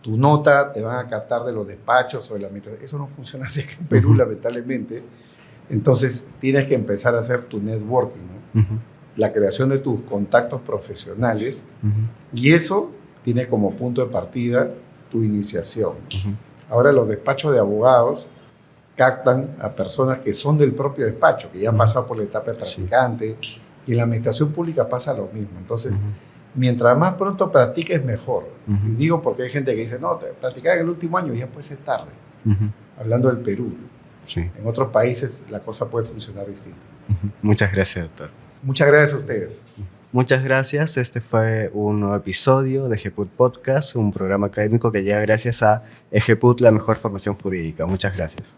tu nota te van a captar de los despachos o de la administración. Eso no funciona así en Perú, lamentablemente. Entonces, tienes que empezar a hacer tu networking, ¿no? La creación de tus contactos profesionales, y eso tiene como punto de partida tu iniciación. Ahora los despachos de abogados captan a personas que son del propio despacho, que ya han pasado por la etapa de practicante, y en la administración pública pasa lo mismo. Entonces, mientras más pronto practiques, mejor. Y digo porque hay gente que dice, no, practicar en el último año ya puede ser tarde. Hablando del Perú. En otros países la cosa puede funcionar distinto. Muchas gracias, doctor. Muchas gracias a ustedes. Muchas gracias. Este fue un nuevo episodio de EGEPUT Podcast, un programa académico que llega gracias a EGEPUT, la mejor formación jurídica. Muchas gracias.